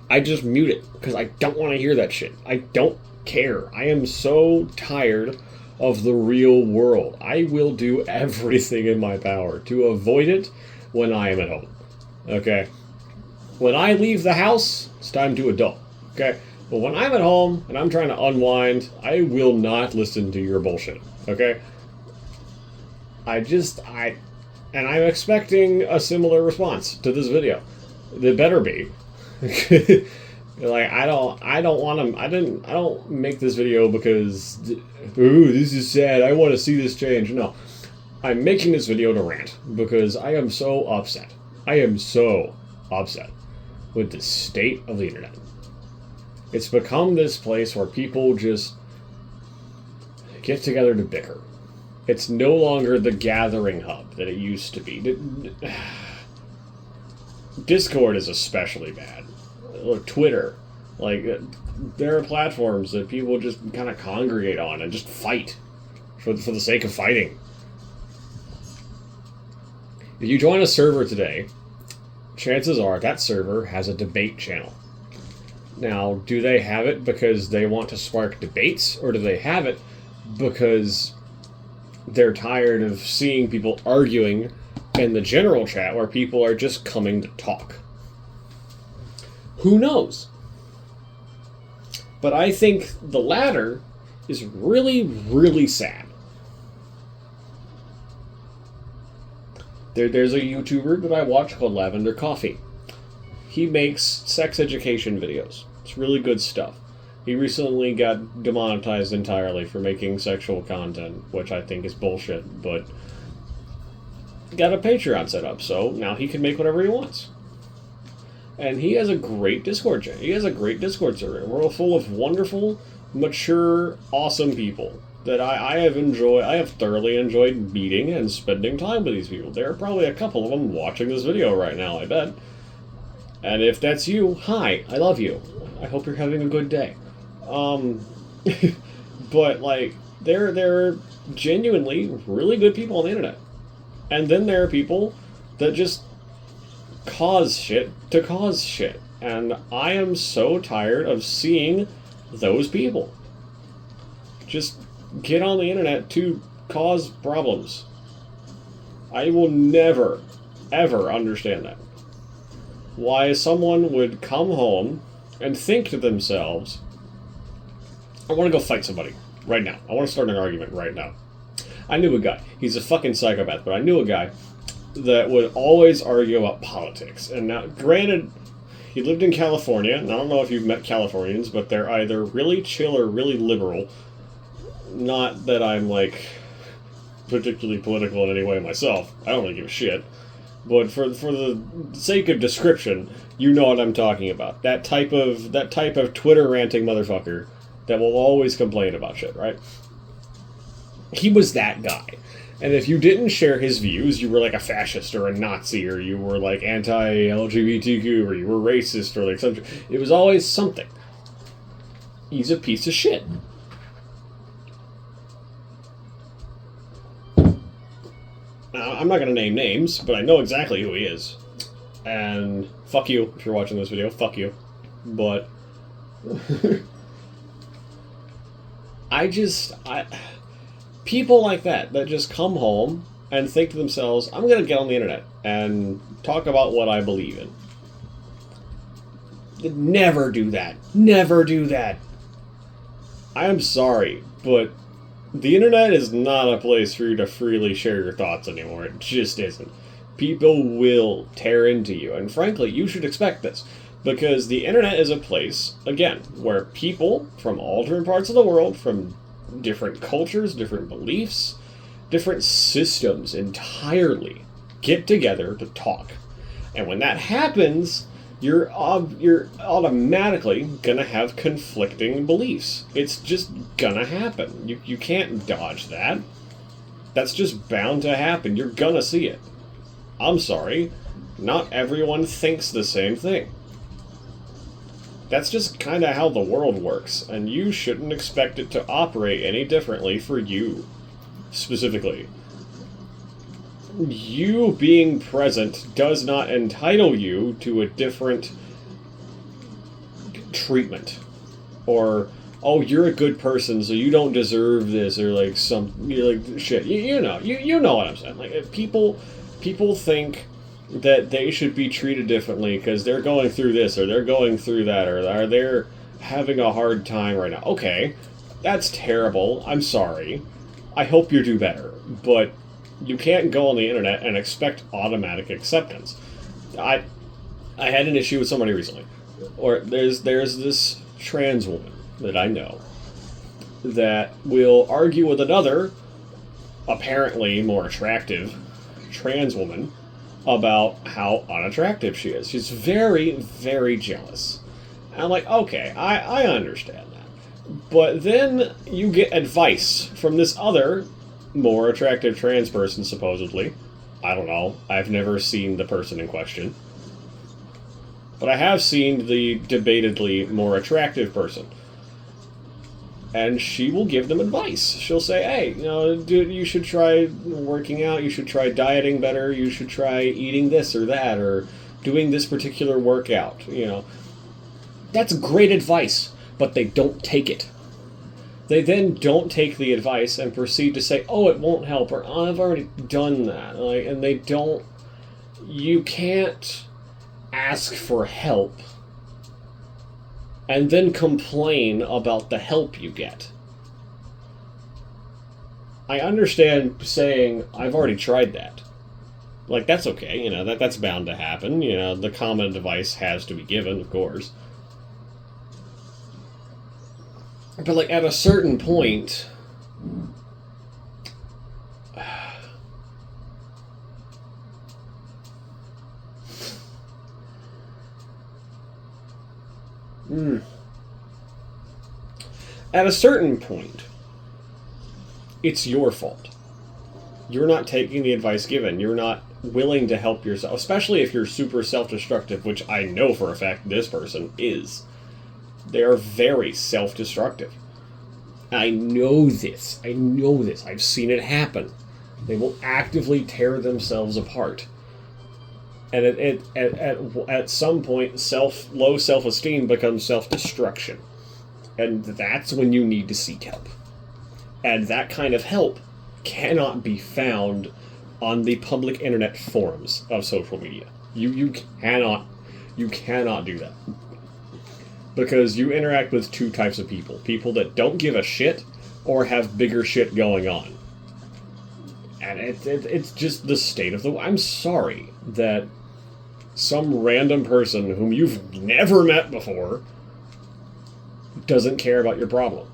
I just mute it, because I don't want to hear that shit. I don't care. I am so tired of the real world. I will do everything in my power to avoid it when I am at home. Okay? When I leave the house, it's time to adult. Okay? But when I'm at home and I'm trying to unwind, I will not listen to your bullshit. Okay? And I'm expecting a similar response to this video. There better be. Like, I don't make this video because, ooh, this is sad, I want to see this change. No. I'm making this video to rant because I am so upset. I am so upset with the state of the internet. It's become this place where people just get together to bicker. It's no longer the gathering hub that it used to be. Discord is especially bad. Or Twitter. Like, there are platforms that people just kind of congregate on and just fight for the sake of fighting. If you join a server today, chances are that server has a debate channel. Now, do they have it because they want to spark debates, or do they have it because they're tired of seeing people arguing in the general chat where people are just coming to talk? Who knows? But I think the latter is really, really sad. There's a YouTuber that I watch called Lavender Coffee. He makes sex education videos. It's really good stuff. He recently got demonetized entirely for making sexual content, which I think is bullshit, but got a Patreon set up, so now he can make whatever he wants. And he has a great Discord channel. He has a great Discord server. We're full of wonderful, mature, awesome people that I have thoroughly enjoyed meeting and spending time with these people. There are probably a couple of them watching this video right now, I bet. And if that's you, hi, I love you. I hope you're having a good day. But, like, there are genuinely really good people on the internet. And then there are people that just cause shit to cause shit. And I am so tired of seeing those people just get on the internet to cause problems. I will never, ever understand that. Why someone would come home and think to themselves, I want to go fight somebody right now. I want to start an argument right now. I knew a guy. He's a fucking psychopath, but I knew a guy that would always argue about politics. And now, granted, he lived in California, and I don't know if you've met Californians, but they're either really chill or really liberal. Not that I'm, like, particularly political in any way myself. I don't really give a shit. But for the sake of description, you know what I'm talking about. That type of Twitter ranting motherfucker that will always complain about shit, right? He was that guy. And if you didn't share his views, you were like a fascist or a Nazi, or you were like anti-LGBTQ, or you were racist, or like something. It was always something. He's a piece of shit. Now, I'm not going to name names, but I know exactly who he is. And fuck you if you're watching this video. Fuck you. But people like that just come home and think to themselves, I'm going to get on the internet and talk about what I believe in. Never do that. Never do that. I am sorry, but the internet is not a place for you to freely share your thoughts anymore. It just isn't. People will tear into you, and frankly, you should expect this. Because the internet is a place, again, where people from all different parts of the world, from different cultures, different beliefs, different systems entirely, get together to talk. And when that happens, you're automatically gonna have conflicting beliefs. It's just gonna happen. You can't dodge that. That's just bound to happen. You're gonna see it. I'm sorry, not everyone thinks the same thing. That's just kind of how the world works, and you shouldn't expect it to operate any differently for you, specifically. You being present does not entitle you to a different treatment. Or, oh, you're a good person, so you don't deserve this, or like you're like, shit. You know what I'm saying. Like, people think that they should be treated differently because they're going through this, or they're going through that, or they're having a hard time right now. Okay, that's terrible. I'm sorry. I hope you do better. But you can't go on the internet and expect automatic acceptance. I had an issue with somebody recently. Or there's this trans woman that I know that will argue with another, apparently more attractive, trans woman about how unattractive she is. She's very, very jealous. And I'm like, okay, I understand that. But then you get advice from this other, more attractive trans person, supposedly. I don't know. I've never seen the person in question. But I have seen the debatedly more attractive person. And she will give them advice. She'll say, hey, dude, you should try working out, you should try dieting better, you should try eating this or that, or doing this particular workout, That's great advice, but they don't take it. They then don't take the advice and proceed to say, oh, it won't help, or oh, I've already done that. And they don't... You can't ask for help and then complain about the help you get. I understand saying, I've already tried that. Like, that's okay, that's bound to happen. The common advice has to be given, of course. But, like, at a certain point... At a certain point, it's your fault. You're not taking the advice given. You're not willing to help yourself, especially if you're super self-destructive, which I know for a fact this person is. They are very self-destructive. I know this. I've seen it happen. They will actively tear themselves apart. And at some point, low self-esteem becomes self-destruction. And that's when you need to seek help. And that kind of help cannot be found on the public internet forums of social media. You cannot do that. Because you interact with two types of people. People that don't give a shit or have bigger shit going on. And it's just the state of the... I'm sorry that some random person whom you've never met before doesn't care about your problem.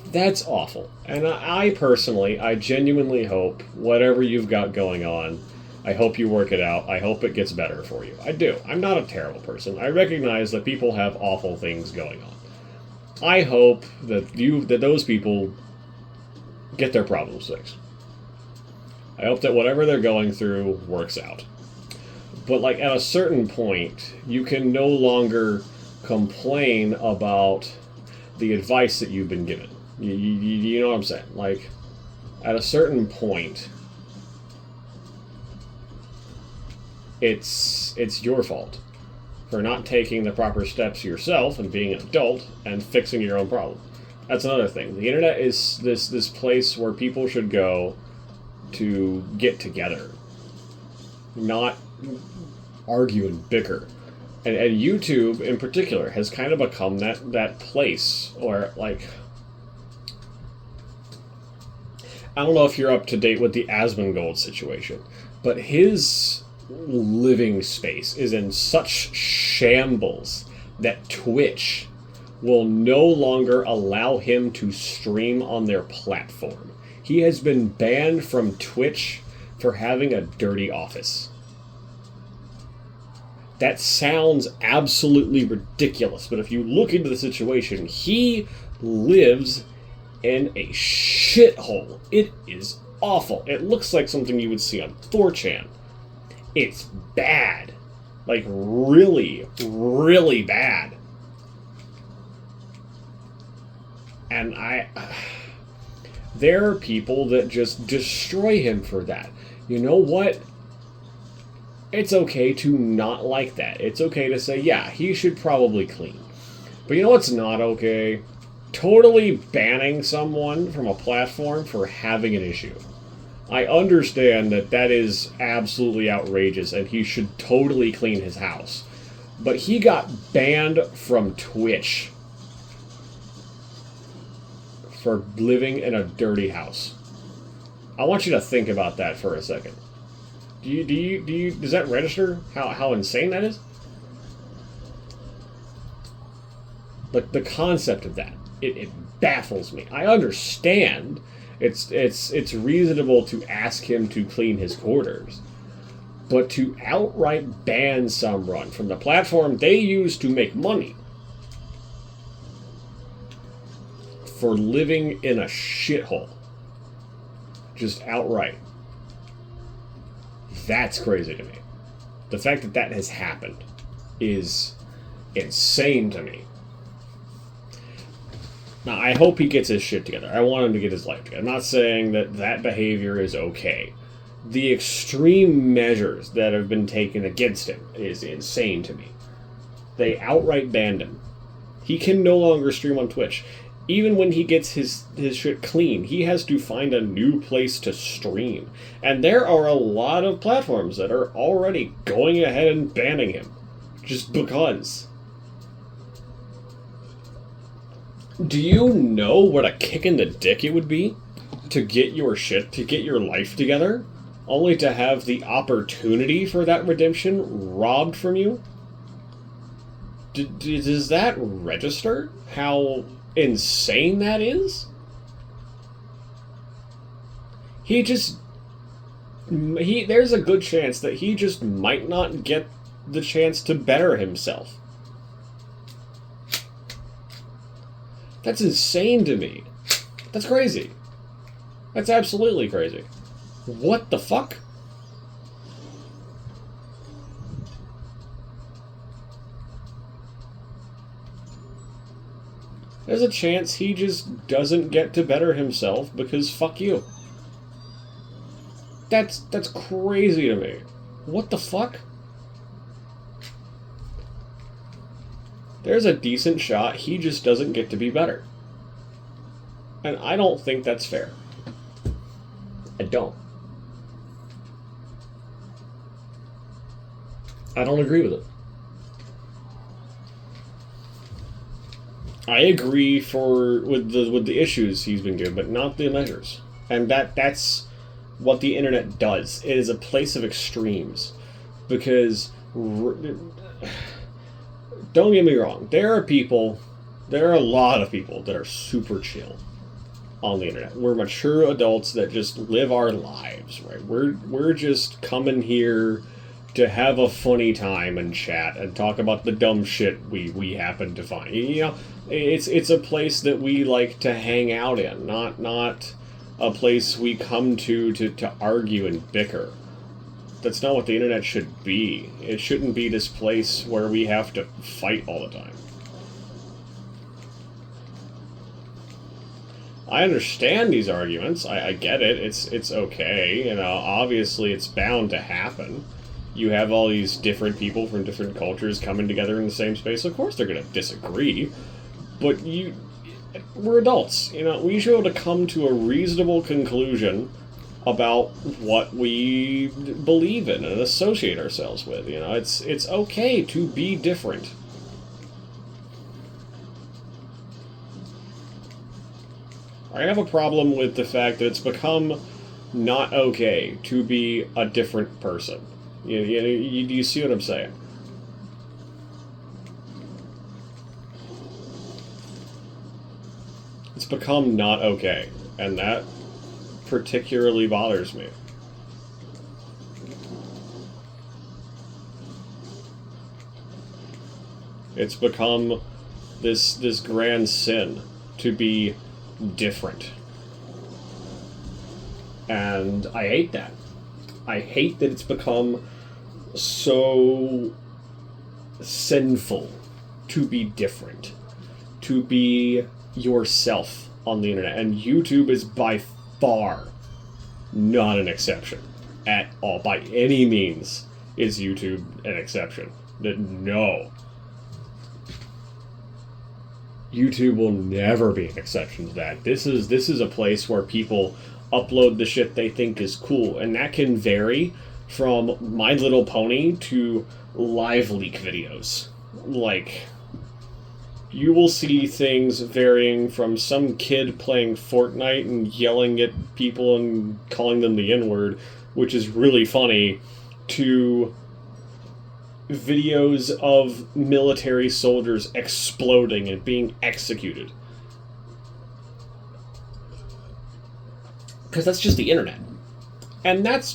That's awful. And I personally, I genuinely hope whatever you've got going on I hope you work it out. I hope it gets better for you. I do. I'm not a terrible person. I recognize that people have awful things going on. I hope that those people get their problems fixed. I hope that whatever they're going through works out. But, like, at a certain point, you can no longer complain about the advice that you've been given. You know what I'm saying? Like, at a certain point, it's your fault for not taking the proper steps yourself and being an adult and fixing your own problem. That's another thing. The internet is this place where people should go to get together, not argue and bicker. And YouTube, in particular, has kind of become that place where, like, I don't know if you're up to date with the Asmongold situation, but his living space is in such shambles that Twitch will no longer allow him to stream on their platform. He has been banned from Twitch for having a dirty office. That sounds absolutely ridiculous, but if you look into the situation, he lives in a shithole. It is awful. It looks like something you would see on 4chan. It's bad. Like, really, really bad. And there are people that just destroy him for that. You know what? It's okay to not like that. It's okay to say, yeah, he should probably clean. But you know what's not okay? Totally banning someone from a platform for having an issue. I understand that is absolutely outrageous and he should totally clean his house. But he got banned from Twitch for living in a dirty house. I want you to think about that for a second. Does that register how insane that is? Like, the concept of that, it baffles me. I understand it's reasonable to ask him to clean his quarters, but to outright ban someone from the platform they use to make money for living in a shithole, just outright. That's crazy to me. The fact that has happened is insane to me. Now, I hope he gets his shit together. I want him to get his life together. I'm not saying that behavior is okay. The extreme measures that have been taken against him is insane to me. They outright banned him. He can no longer stream on Twitch. Even when he gets his shit clean, he has to find a new place to stream. And there are a lot of platforms that are already going ahead and banning him. Just because. Do you know what a kick in the dick it would be to get your life together, only to have the opportunity for that redemption robbed from you? Does that register? How insane that is? There's a good chance that he just might not get the chance to better himself. That's insane to me. That's crazy. That's absolutely crazy. What the fuck? There's a chance he just doesn't get to better himself because fuck you. That's crazy to me. What the fuck? There's a decent shot he just doesn't get to be better. And I don't think that's fair. I don't. I don't agree with it. I agree with the issues he's been given, but not the measures. And that's what the internet does. It is a place of extremes. Because, don't get me wrong, there are a lot of people that are super chill. on the internet. We're mature adults that just live our lives, right? We're just coming here to have a funny time and chat and talk about the dumb shit we happen to find. You know, it's a place that we like to hang out in, not a place we come to argue and bicker. That's not what the internet should be. It shouldn't be this place where we have to fight all the time. I understand these arguments. I get it. It's okay. You know, obviously it's bound to happen. You have all these different people from different cultures coming together in the same space. Of course they're going to disagree. But we're adults. You know, we should be able to come to a reasonable conclusion about what we believe in and associate ourselves with. You know, it's okay to be different. I have a problem with the fact that it's become not okay to be a different person. Do you see what I'm saying? It's become not okay, and that particularly bothers me. It's become this grand sin to be different. And I hate that. I hate that it's become so sinful to be different, to be yourself on the internet. And YouTube is by far not an exception at all. By any means is YouTube an exception. No. YouTube will never be an exception to that. This is a place where people upload the shit they think is cool, and that can vary from My Little Pony to live leak videos. Like, you will see things varying from some kid playing Fortnite and yelling at people and calling them the N-word, which is really funny, to videos of military soldiers exploding and being executed. Because that's just the internet. And that's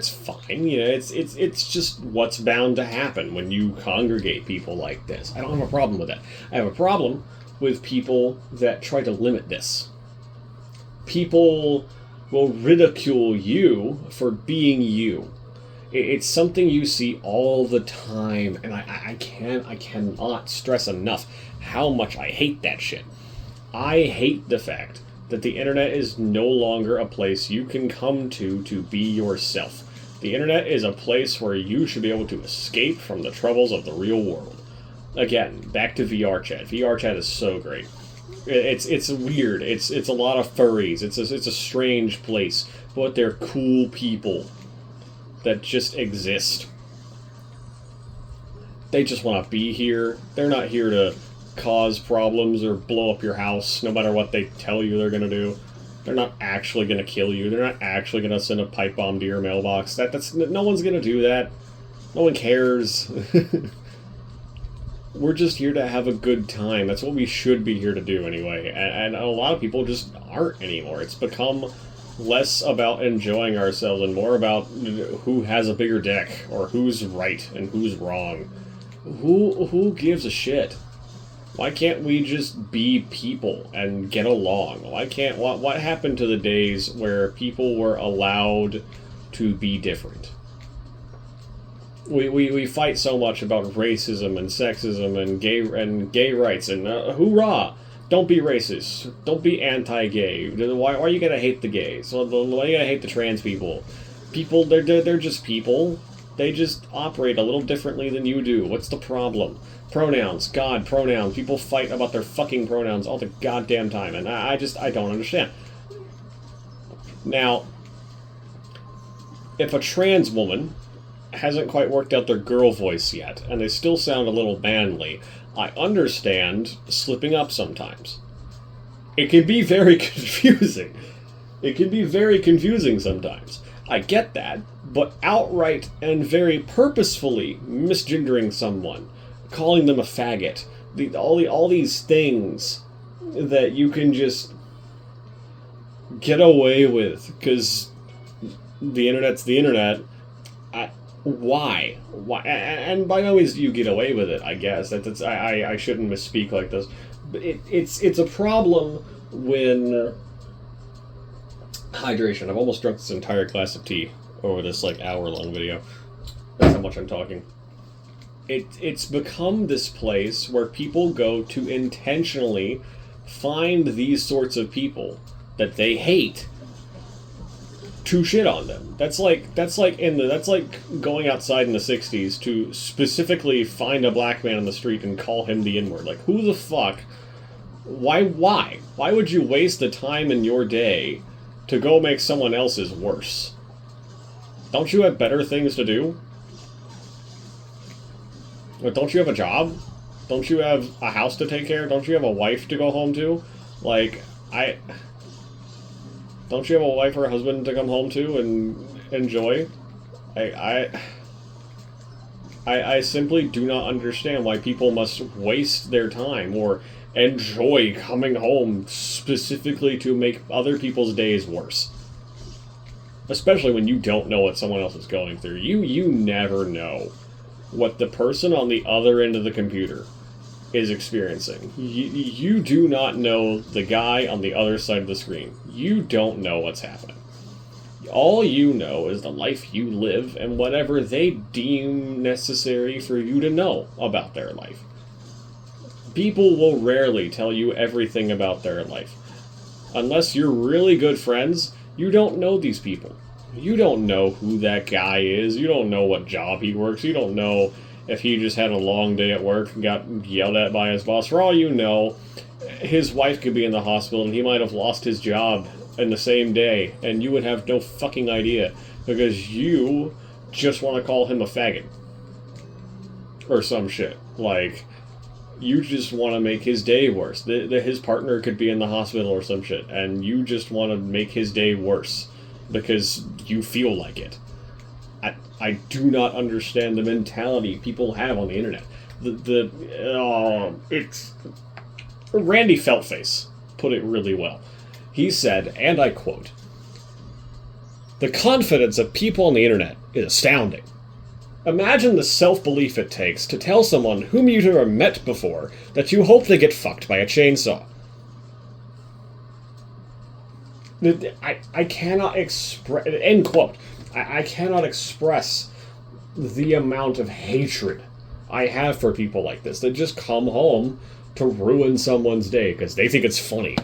fine, you know, it's just what's bound to happen when you congregate people like this. I don't have a problem with that. I have a problem with people that try to limit this. People will ridicule you for being you. It's something you see all the time, and I cannot stress enough how much I hate that shit. I hate the fact that the internet is no longer a place you can come to be yourself. The internet is a place where you should be able to escape from the troubles of the real world. Again, back to VR chat. VR chat is so great. It's weird. It's a lot of furries. It's a strange place, but they're cool people that just exist. They just want to be here. They're not here to cause problems or blow up your house, no matter what they tell you they're going to do. They're not actually going to kill you. They're not actually going to send a pipe bomb to your mailbox. That's no one's going to do that. No one cares. We're just here to have a good time. That's what we should be here to do anyway. And a lot of people just aren't anymore. It's become less about enjoying ourselves and more about who has a bigger deck or who's right and who's wrong. Who gives a shit? Why can't we just be people and get along? What happened to the days where people were allowed to be different? We fight so much about racism and sexism and gay rights and hoorah! Don't be racist. Don't be anti-gay. Why are you gonna hate the gays? Why are you gonna hate the trans people? People, they're just people. They just operate a little differently than you do. What's the problem? Pronouns. God, pronouns. People fight about their fucking pronouns all the goddamn time, and I don't understand. Now, if a trans woman hasn't quite worked out their girl voice yet, and they still sound a little manly, I understand slipping up sometimes. It can be very confusing. It can be very confusing sometimes. I get that, but outright and very purposefully misgendering someone, calling them a faggot, all these things that you can just get away with, because the internet's the internet. Why? Why? And by no means do you get away with it. I guess I shouldn't misspeak like this. But it's a problem when hydration. I've almost drunk this entire glass of tea over this like hour-long video. That's how much I'm talking. It's become this place where people go to intentionally find these sorts of people that they hate to shit on them. That's like going outside in the 60s to specifically find a black man on the street and call him the N-word. Like, who the fuck? Why would you waste the time in your day to go make someone else's worse? Don't you have better things to do? Or don't you have a job? Don't you have a house to take care of? Don't you have a wife to go home to? Like, don't you have a wife or a husband to come home to and enjoy? I simply do not understand why people must waste their time or enjoy coming home specifically to make other people's days worse. Especially when you don't know what someone else is going through. You never know what the person on the other end of the computer is experiencing. You do not know the guy on the other side of the screen. You don't know what's happening. All you know is the life you live and whatever they deem necessary for you to know about their life. People will rarely tell you everything about their life. Unless you're really good friends, you don't know these people. You don't know who that guy is. You don't know what job he works. You don't know if he just had a long day at work and got yelled at by his boss. For all you know, his wife could be in the hospital and he might have lost his job in the same day, and you would have no fucking idea because you just want to call him a faggot. Or some shit. Like, you just want to make his day worse. His partner could be in the hospital or some shit, and you just want to make his day worse because you feel like it. I do not understand the mentality people have on the internet. It's Randy Feltface put it really well. He said, and I quote, "The confidence of people on the internet is astounding. Imagine the self-belief it takes to tell someone whom you've never met before that you hope they get fucked by a chainsaw." I cannot express... End quote. I cannot express the amount of hatred I have for people like this that just come home to ruin someone's day because they think it's funny.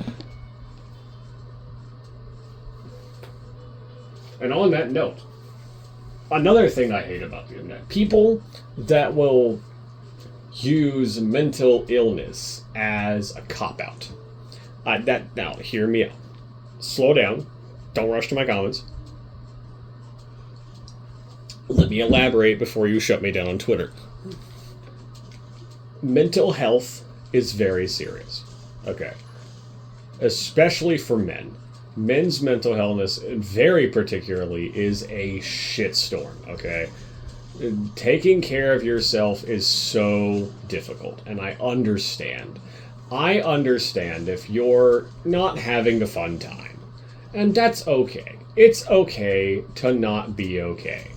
And on that note, another thing I hate about the internet, people that will use mental illness as a cop-out. Now, hear me out. Slow down. Don't rush to my comments. Let me elaborate before you shut me down on Twitter. Mental health is very serious. Okay. Especially for men. Men's mental illness, very particularly, is a shitstorm, okay? Taking care of yourself is so difficult, and I understand. I understand if you're not having a fun time. And that's okay. It's okay to not be okay.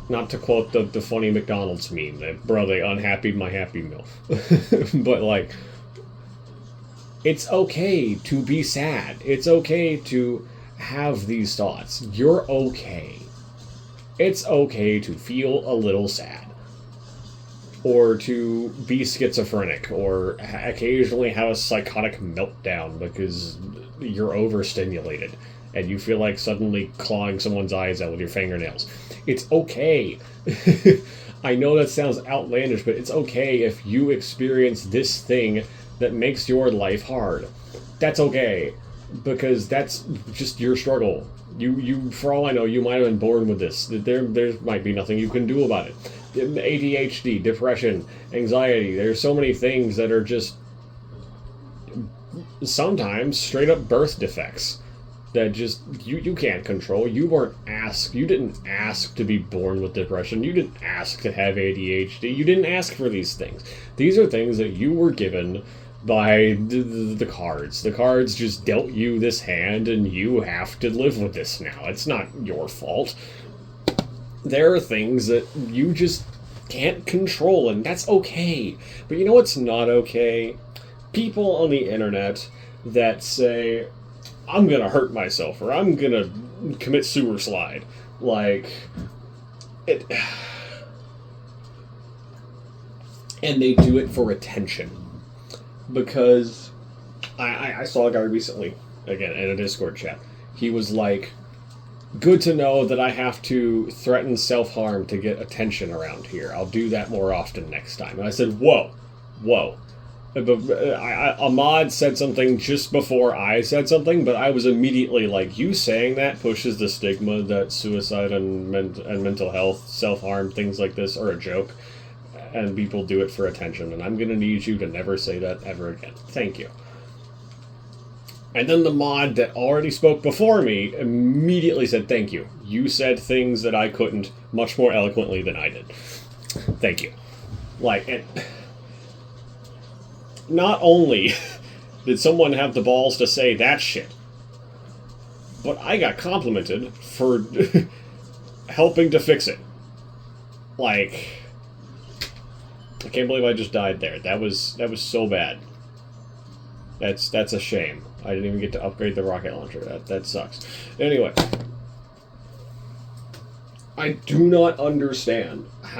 Not to quote the funny McDonald's meme, that, bro, they unhappied my Happy Meal. But, like, it's okay to be sad. It's okay to have these thoughts. You're okay. It's okay to feel a little sad. Or to be schizophrenic, or occasionally have a psychotic meltdown because you're overstimulated and you feel like suddenly clawing someone's eyes out with your fingernails. It's okay. I know that sounds outlandish, but it's okay if you experience this thing that makes your life hard. That's okay, because that's just your struggle. You, for all I know, you might have been born with this. There might be nothing you can do about it. ADHD, depression, anxiety, there's so many things that are just sometimes straight up birth defects that just you can't control. You didn't ask to be born with depression. You didn't ask to have ADHD. You didn't ask for these things. These are things that you were given by the cards. The cards just dealt you this hand, and you have to live with this now. It's not your fault. There are things that you just can't control, and that's okay. But you know what's not okay? People on the internet that say, I'm gonna hurt myself, or I'm gonna commit suicide. Like, it... And they do it for attention. Because I saw a guy recently, again, in a Discord chat. He was like, good to know that I have to threaten self-harm to get attention around here. I'll do that more often next time. And I said, whoa. Ahmad said something just before I said something, but I was immediately like, you saying that pushes the stigma that suicide and mental health, self-harm, things like this are a joke, and people do it for attention, and I'm going to need you to never say that ever again. Thank you. And then the mod that already spoke before me immediately said, thank you. You said things that I couldn't much more eloquently than I did. Thank you. Like, and not only did someone have the balls to say that shit, but I got complimented for helping to fix it. Like, I can't believe I just died there. That was so bad. That's a shame. I didn't even get to upgrade the rocket launcher. That sucks. Anyway, I do not understand